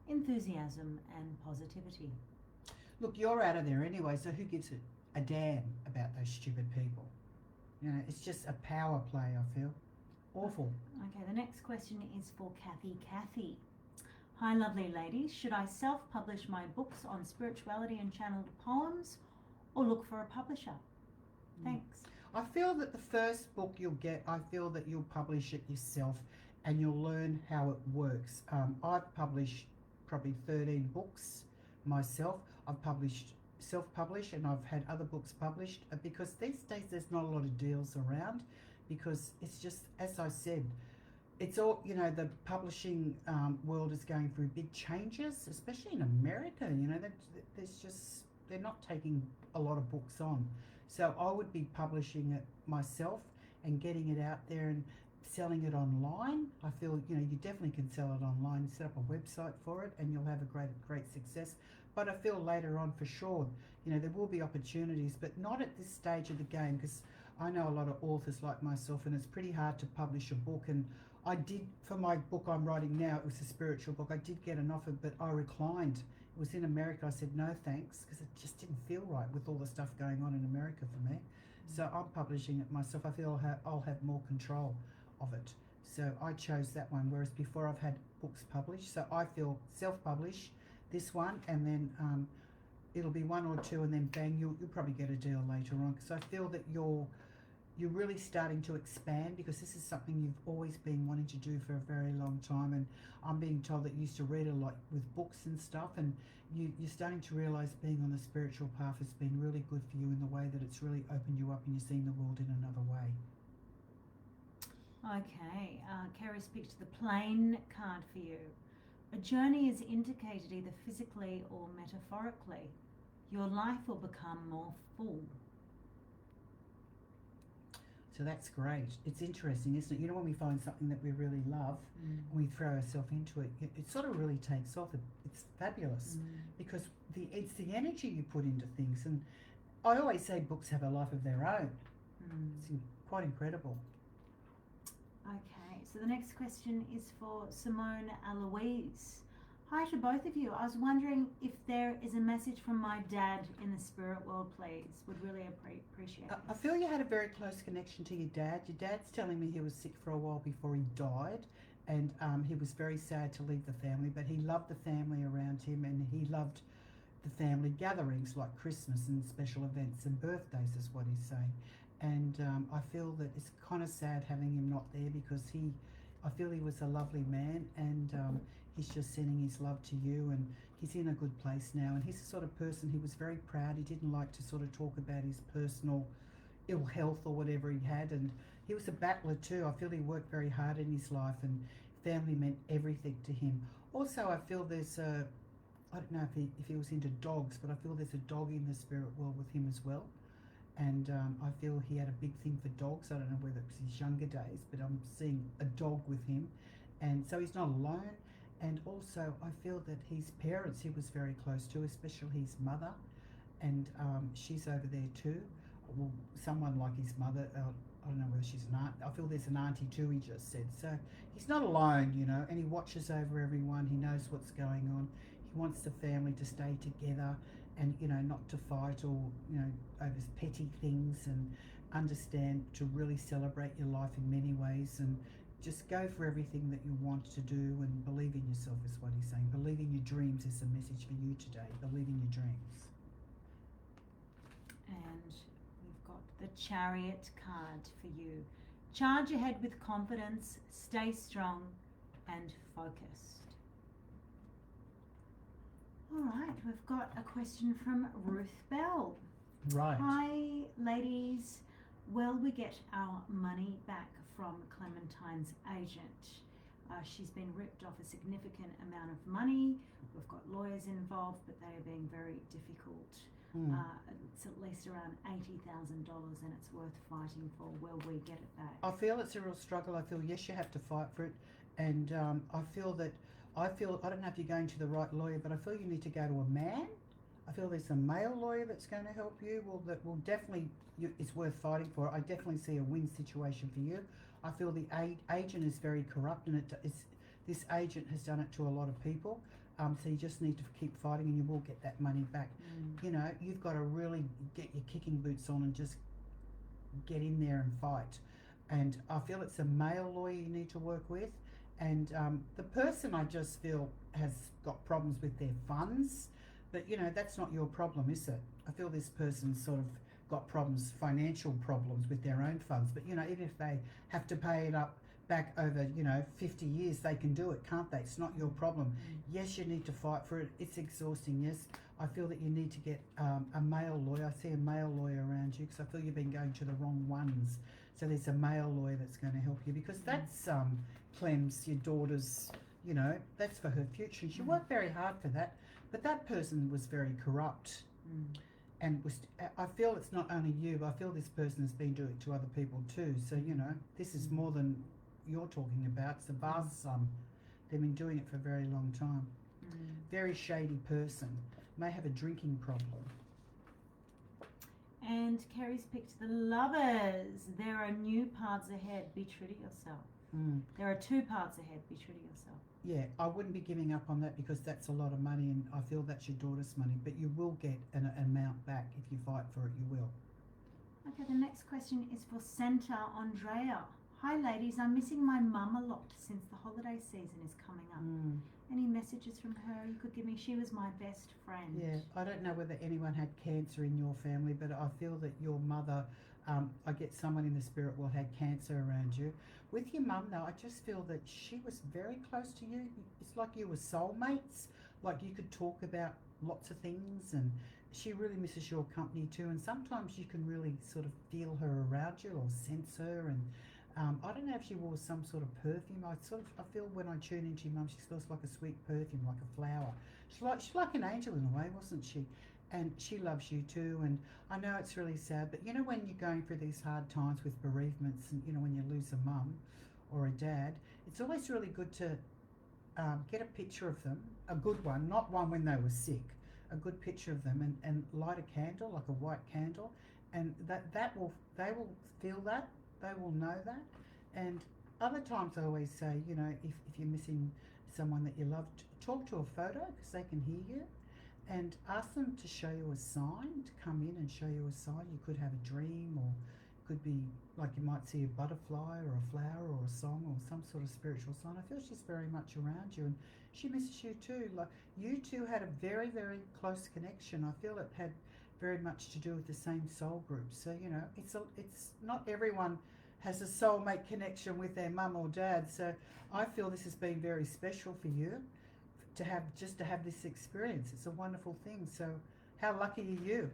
enthusiasm and positivity. Look, you're out of there anyway, so who gives a damn about those stupid people? It's just a power play, I feel. Awful. Okay, the next question is for Kathy. Kathy. Hi, lovely ladies. Should I self-publish my books on spirituality and channeled poems, or look for a publisher? Thanks. I feel that the first book you'll get, I feel that you'll publish it yourself and you'll learn how it works. I've published probably 13 books myself. I've self-published, and I've had other books published, because these days there's not a lot of deals around, because it's just, as I said, it's all, the publishing world is going through big changes, especially in America. They're not taking a lot of books on. So I would be publishing it myself and getting it out there and selling it online. I feel, you definitely can sell it online. Set up a website for it and you'll have a great success. But I feel later on for sure, there will be opportunities, but not at this stage of the game, because I know a lot of authors like myself, and it's pretty hard to publish a book. And I did, for my book I'm writing now, it was a spiritual book, I did get an offer, but I reclined. It was in America. I said no thanks, because it just didn't feel right with all the stuff going on in America for me. So I'm publishing it myself. I feel I'll have more control of it. So I chose that one, whereas before I've had books published. So I feel self-publish this one, and then it'll be one or two, and then bang, you'll probably get a deal later on. Because I feel that you're really starting to expand, because this is something you've always been wanting to do for a very long time. And I'm being told that you used to read a lot with books and stuff, and you're starting to realise being on the spiritual path has been really good for you in the way that it's really opened you up and you're seeing the world in another way. Okay, Kerry's picked the plane card for you. A journey is indicated either physically or metaphorically. Your life will become more full. So that's great. It's interesting, isn't it? You know, when we find something that we really love, and we throw ourselves into it, it sort of really takes off. It's fabulous because it's the energy you put into things. And I always say books have a life of their own. It's quite incredible. Okay, so the next question is for Simone Eloise. Hi to both of you. I was wondering if there is a message from my dad in the spirit world, please. Would really appreciate it. I feel you had a very close connection to your dad. Your dad's telling me he was sick for a while before he died, and he was very sad to leave the family, but he loved the family around him, and he loved the family gatherings like Christmas and special events and birthdays, is what he's saying. And I feel that it's kind of sad having him not there, because I feel he was a lovely man, and he's just sending his love to you, and he's in a good place now. And he's the sort of person, he was very proud. He didn't like to sort of talk about his personal ill health or whatever he had, and he was a battler too. I feel he worked very hard in his life, and family meant everything to him. Also, I feel there's I don't know if he was into dogs, but I feel there's a dog in the spirit world with him as well. And I feel he had a big thing for dogs. I don't know whether it was his younger days, but I'm seeing a dog with him. And so he's not alone. And also I feel that his parents he was very close to, especially his mother. And she's over there too. Well, someone like his mother, I don't know whether she's an aunt. I feel there's an auntie too, he just said. So he's not alone, you know, and he watches over everyone. He knows what's going on. He wants the family to stay together, and you know, not to fight or you know over petty things, and understand to really celebrate your life in many ways, and just go for everything that you want to do, and believe in yourself is what he's saying. Believe in your dreams is the message for you today. Believe in your dreams. And we've got the Chariot card for you. Charge ahead with confidence, stay strong and focused. All right, we've got a question from Ruth Bell. Right. Hi, ladies. Will we get our money back from Clementine's agent? She's been ripped off a significant amount of money. We've got lawyers involved, but they are being very difficult. It's at least around $80,000, and it's worth fighting for. Will we get it back? I feel it's a real struggle. I feel, yes, you have to fight for it. And I feel, I don't know if you're going to the right lawyer, but I feel you need to go to a man. I feel there's a male lawyer that's going to help you. Well, that will definitely, it's worth fighting for. I definitely see a win situation for you. I feel the agent is very corrupt, and this agent has done it to a lot of people. So you just need to keep fighting, and you will get that money back. You know, you've got to really get your kicking boots on and just get in there and fight. And I feel it's a male lawyer you need to work with. And the person, I just feel, has got problems with their funds. But, you know, that's not your problem, is it? I feel this person's sort of got problems, financial problems with their own funds. But, you know, even if they have to pay it up back over, you know, 50 years, they can do it, can't they? It's not your problem. Yes, you need to fight for it. It's exhausting, yes. I feel that you need to get a male lawyer. I see a male lawyer around you, because I feel you've been going to the wrong ones. So there's a male lawyer that's going to help you, because that's Clem's, your daughter's, you know, that's for her future. She worked very hard for that, but that person was very corrupt. And I feel it's not only you, but I feel this person has been doing it to other people too. So, you know, this is more than you're talking about. It's a vast sum. They've been doing it for a very long time. Very shady person. May have a drinking problem. And Kerry's picked the Lovers. There are new paths ahead. Be true to yourself. There are two paths ahead. Be true to yourself. Yeah, I wouldn't be giving up on that, because that's a lot of money, and I feel that's your daughter's money. But you will get an amount back if you fight for it. You will. Okay, the next question is for Santa Andrea. Hi ladies, I'm missing my mum a lot since the holiday season is coming up. Any messages from her you could give me? She was my best friend. Yeah, I don't know whether anyone had cancer in your family, but I feel that your mother, I get someone in the spirit will have cancer around you. With your mum, though, I just feel that she was very close to you. It's like you were soulmates, like you could talk about lots of things, and she really misses your company too. And sometimes you can really sort of feel her around you or sense her. And I don't know if she wore some sort of perfume. I feel when I tune into your mum, she smells like a sweet perfume, like a flower. She's like an angel in a way, wasn't she? And she loves you too. And I know it's really sad, but you know when you're going through these hard times with bereavements, and you know when you lose a mum or a dad, it's always really good to get a picture of them, a good one, not one when they were sick, a good picture of them, and light a candle, like a white candle, and they will feel that, they will know that. And other times I always say, you know, if you're missing someone that you love, talk to a photo because they can hear you, and ask them to show you a sign, to come in and show you a sign. You could have a dream, or it could be like you might see a butterfly or a flower or a song or some sort of spiritual sign. I feel she's very much around you, and she misses you too. Like you two had a very, very close connection. I feel it had very much to do with the same soul group. So you know, it's not everyone has a soulmate connection with their mum or dad. So I feel this has been very special for you to have this experience. It's a wonderful thing. So how lucky are you?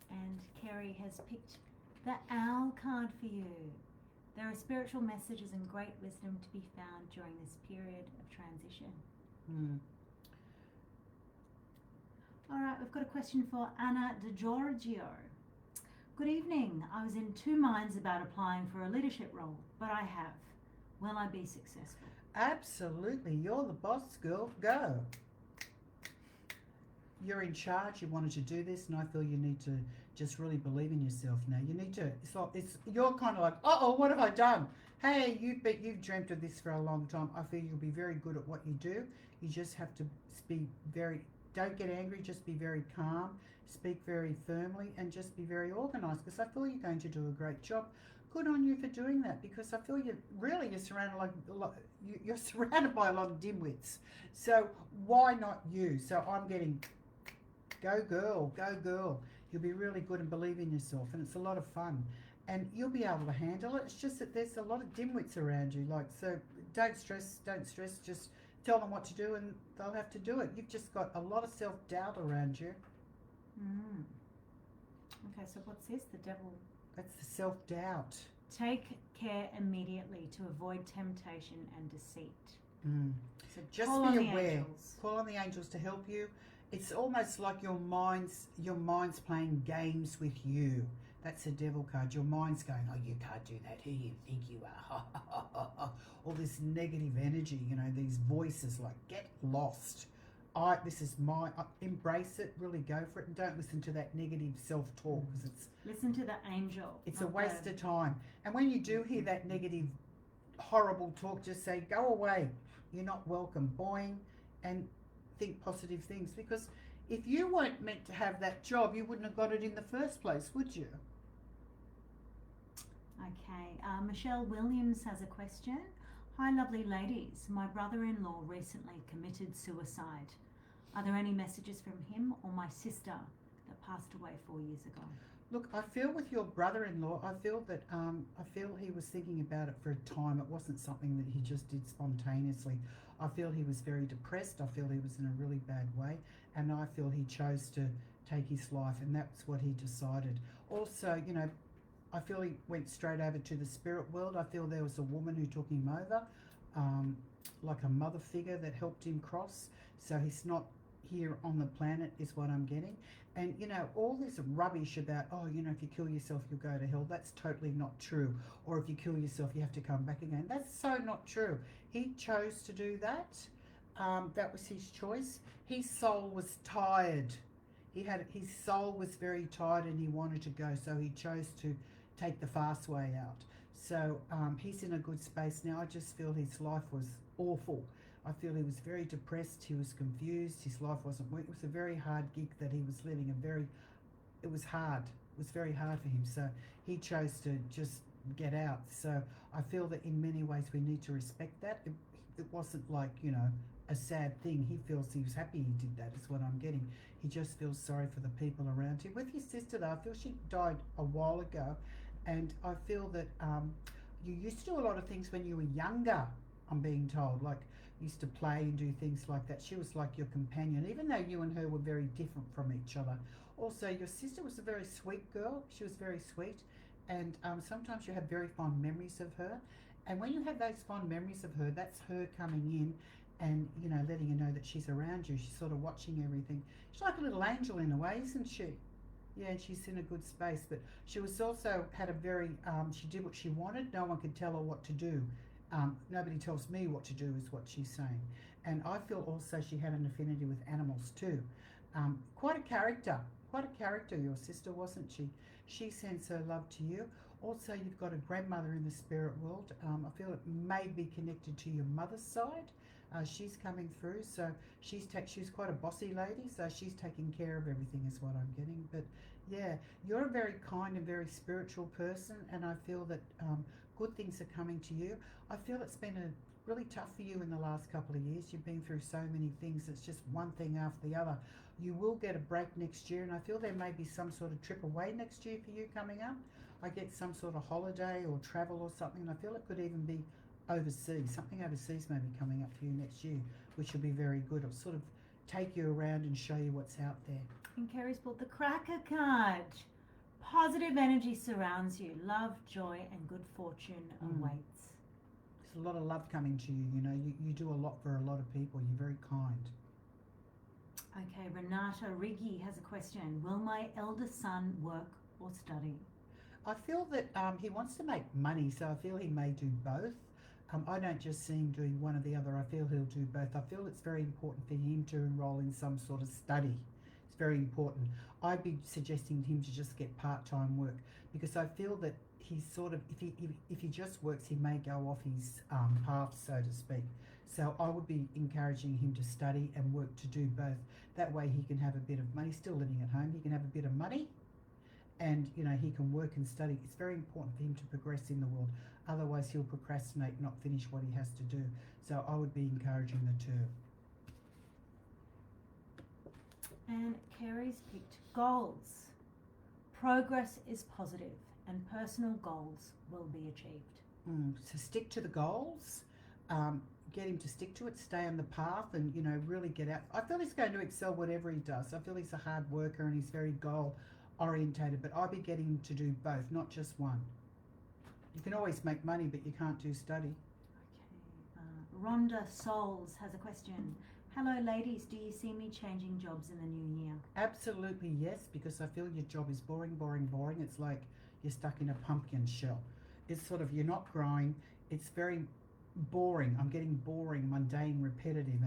And Kerry has picked the Owl card for you. There are spiritual messages and great wisdom to be found during this period of transition. All right, we've got a question for Anna DiGiorgio. Good evening. I was in two minds about applying for a leadership role, but I have. Will I be successful? Absolutely. You're the boss, girl. Go. You're in charge. You wanted to do this, and I feel you need to just really believe in yourself now. You need to. You're kind of like, what have I done? Hey, you've dreamt of this for a long time. I feel you'll be very good at what you do. You just have to be very. Don't get angry. Just be very calm. Speak very firmly, and just be very organised. Because I feel you're going to do a great job. Good on you for doing that, because I feel you're surrounded you're surrounded by a lot of dimwits. So why not you? So I'm getting. Go girl, go girl. You'll be really good and believe in yourself, and it's a lot of fun, and you'll be able to handle it. It's just that there's a lot of dimwits around you, so don't stress, just tell them what to do and they'll have to do it. You've just got a lot of self-doubt around you. Okay, so what's this? The devil. That's the self-doubt. Take care immediately to avoid temptation and deceit. So just call be on aware. The angels. Call on the angels to help you. It's almost like your mind's playing games with you. That's a devil card. Your mind's going, oh, you can't do that. Who do you think you are? All this negative energy, these voices like, get lost. Embrace it, really go for it, and don't listen to that negative self-talk, because listen to the angel. It's a waste of time. And when you do hear that negative, horrible talk, just say, go away. You're not welcome. Boing, and think positive things, because if you weren't meant to have that job, you wouldn't have got it in the first place, would you? Okay, Michelle Williams has a question. Hi lovely ladies, my brother-in-law recently committed suicide. Are there any messages from him or my sister that passed away 4 years ago? Look, I feel with your brother-in-law, I feel he was thinking about it for a time. It wasn't something that he just did spontaneously. I feel he was very depressed. I feel he was in a really bad way, and I feel he chose to take his life, and that's what he decided. Also, I feel he went straight over to the spirit world. I feel there was a woman who took him over, like a mother figure that helped him cross. So he's not here on the planet, is what I'm getting. And all this rubbish about, if you kill yourself you'll go to hell, that's totally not true. Or if you kill yourself you have to come back again, that's so not true. He chose to do that. That was his choice. His soul was tired. His soul was very tired, and he wanted to go, so he chose to take the fast way out. So he's in a good space now. I just feel his life was awful. I feel he was very depressed. He was confused. His life wasn't working. It was a very hard gig that he was living. It was hard. was very hard for him. So he chose to just get out. So I feel that in many ways we need to respect that. It wasn't like, you know, a sad thing. He feels he was happy he did that, is what I'm getting. He just feels sorry for the people around him. With his sister, though, I feel she died a while ago, and I feel that you used to do a lot of things when you were younger, I'm being told, like used to play and do things like that. She was like your companion, even though you and her were very different from each other. Also, your sister was a very sweet girl. She was very sweet, and sometimes you have very fond memories of her. And when you have those fond memories of her, that's her coming in and, you know, letting you know that she's around you. She's sort of watching everything. She's like a little angel in a way, isn't she? Yeah, and she's in a good space. But she was also had a very, she did what she wanted. No one could tell her what to do. Nobody tells me what to do, is what she's saying. And I feel also she had an affinity with animals too. Quite a character, your sister, wasn't she? She sends her love to you. Also, you've got a grandmother in the spirit world. I feel it may be connected to your mother's side. She's coming through, so she's quite a bossy lady, so she's taking care of everything, is what I'm getting. But yeah, you're a very kind and very spiritual person, and I feel that good things are coming to you. I feel it's been really tough for you in the last couple of years. You've been through so many things. It's just one thing after the other. You will get a break next year, and I feel there may be some sort of trip away next year for you coming up. I get some sort of holiday or travel or something, and I feel it could even be overseas. Something overseas may be coming up for you next year, which will be very good. It'll sort of take you around and show you what's out there. And Kerry's pulled the Cracker card. Positive energy surrounds you. Love, joy, and good fortune awaits. There's a lot of love coming to you. You know, you do a lot for a lot of people. You're very kind. Okay, Renata Riggi has a question. Will my eldest son work or study? I feel that he wants to make money, so I feel he may do both. I don't just see him doing one or the other. I feel he'll do both. I feel it's very important for him to enroll in some sort of study. It's very important. I'd be suggesting him to just get part-time work, because I feel that he's sort of, if he just works, he may go off his path, so to speak. So I would be encouraging him to study and work, to do both. That way he can have a bit of money, still living at home. He can have a bit of money, and, you know, he can work and study. It's very important for him to progress in the world. Otherwise he'll procrastinate, not finish what he has to do. So I would be encouraging the two. And Kerry's picked goals. Progress is positive and personal goals will be achieved. So stick to the goals. Get him to stick to it, stay on the path, and, you know, really get out. I feel he's going to excel whatever he does. I feel he's a hard worker and he's very goal orientated, but I'd be getting him to do both, not just one. You can always make money, but you can't do study. Okay. Rhonda Souls has a question. Hello ladies, do you see me changing jobs in the new year? Absolutely yes, because I feel your job is boring. It's like you're stuck in a pumpkin shell. It's sort of, you're not growing. It's very boring. I'm getting boring, mundane, repetitive,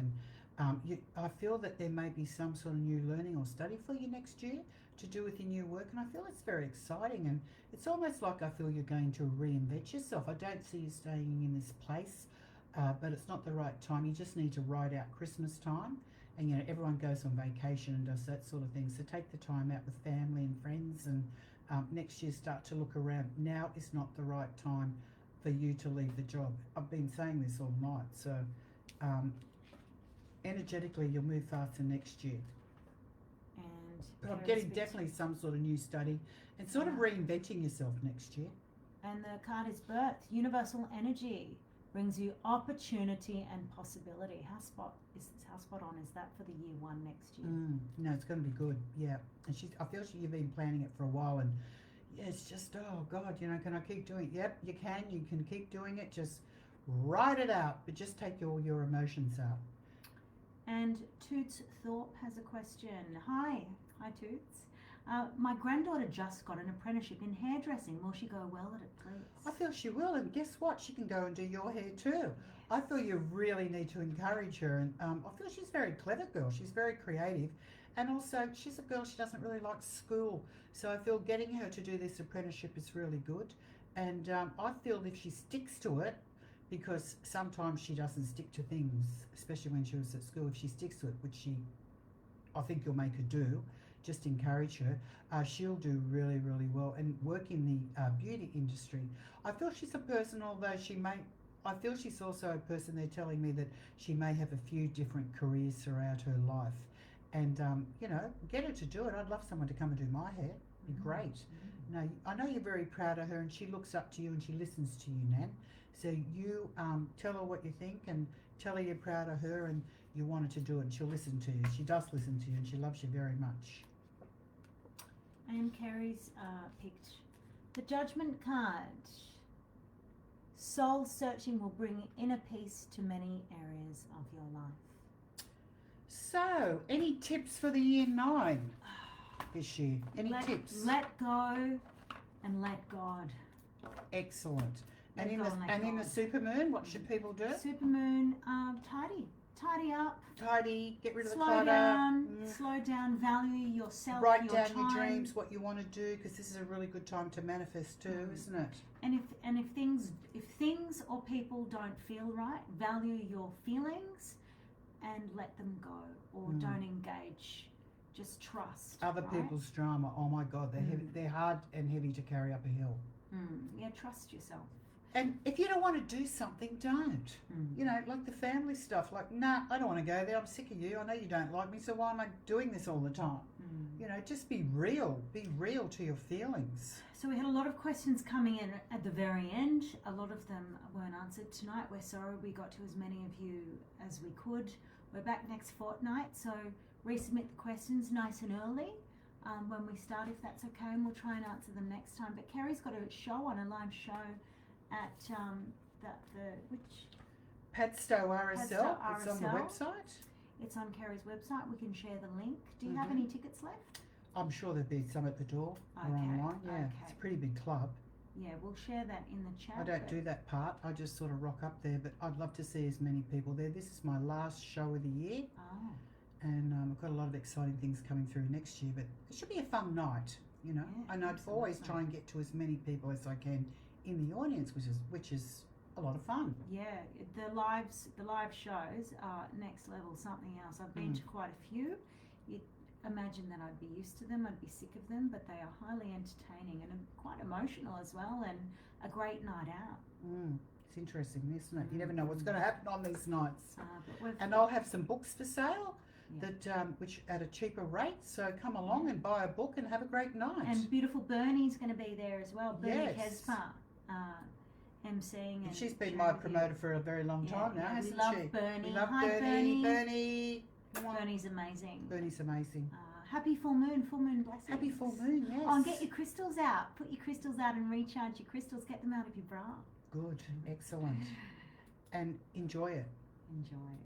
and I feel that there may be some sort of new learning or study for you next year to do with your new work, and I feel it's very exciting, and it's almost like I feel you're going to reinvent yourself. I don't see you staying in this place, but it's not the right time. You just need to ride out Christmas time, and, you know, everyone goes on vacation and does that sort of thing, so take the time out with family and friends, and next year start to look around. Now is not the right time for you to leave the job. I've been saying this all night, so energetically you'll move faster next year. But I'm getting definitely some sort of new study and sort of reinventing yourself next year. And the card is birth. Universal energy brings you opportunity and possibility. How spot on is that for the year one next year? No, it's going to be good. Yeah, and I feel you've been planning it for a while, and yeah, it's just, oh God, you know, can I keep doing it? Yep, you can. You can keep doing it. Just write it out, but just take all your emotions out. And Toots Thorpe has a question. Hi Toots. My granddaughter just got an apprenticeship in hairdressing. Will she go well at it, please? I feel she will, and guess what? She can go and do your hair too. I feel you really need to encourage her, and I feel she's a very clever girl. She's very creative, and also she's a girl, she doesn't really like school. So I feel getting her to do this apprenticeship is really good, and I feel if she sticks to it, because sometimes she doesn't stick to things, especially when she was at school. If she sticks to it, which I think you'll make her do, just encourage her. She'll do really, really well and work in the beauty industry. I feel she's a person, although I feel she's also a person, they're telling me that she may have a few different careers throughout her life. And, get her to do it. I'd love someone to come and do my hair. It'd be great. No, I know you're very proud of her and she looks up to you and she listens to you, Nan. So you tell her what you think and tell her you're proud of her and you want her to do it and she'll listen to you. She does listen to you and she loves you very much. And Kerry's picked the Judgment card. Soul searching will bring inner peace to many areas of your life. So, any tips for the year 9 this year? Any tips? Let go and let God. Excellent. Let And go and let in the God. supermoon, what should people do? Supermoon, tidy up. Tidy, get rid of the Slow clutter. down, slow down, value yourself, Write your down time. your dreams, what you want to do, because this is a really good time to manifest too, isn't it? And if things or people don't feel right, value your feelings and let them go, or don't engage. Just trust. Other right? people's drama, oh my God, they're heavy, they're hard and heavy to carry up a hill. Yeah, trust yourself. And if you don't want to do something, don't. Like the family stuff, like, nah, I don't want to go there, I'm sick of you, I know you don't like me, so why am I doing this all the time? Just be real to your feelings. So we had a lot of questions coming in at the very end. A lot of them weren't answered tonight. We're sorry we got to as many of you as we could. We're back next fortnight, so resubmit the questions nice and early when we start, if that's okay, and we'll try and answer them next time. But Kerry's got a show on, a live show at Padstow RSL, it's on the website. It's on Kerry's website. We can share the link. Do you have any tickets left? I'm sure there'd be some at the door or online. Yeah, it's a pretty big club. Yeah, we'll share that in the chat. I don't do that part. I just sort of rock up there, but I'd love to see as many people there. This is my last show of the year. Oh. And I've got a lot of exciting things coming through next year, but it should be a fun night, Yeah, and I'd always try and get to as many people as I can in the audience, which is a lot of fun. Yeah, the live shows are next level, something else. I've been to quite a few. You'd imagine that I'd be used to them, I'd be sick of them, but they are highly entertaining and quite emotional as well, and a great night out. It's interesting, isn't it? You never know what's going to happen on these nights. And I'll have some books for sale. That which at a cheaper rate, so come along and buy a book and have a great night. And beautiful Bernie's going to be there as well. Bernie Yes. Kesper, emceeing. And she's been my promoter for a very long time now, hasn't we love she? Bernie. We love Hi, Bernie. Bernie. Come on. Bernie's amazing. Bernie's amazing. Happy full moon blessings. Happy full moon, yes. Oh, and get your crystals out. Put your crystals out and recharge your crystals. Get them out of your bra. Good, excellent. And enjoy it. Enjoy.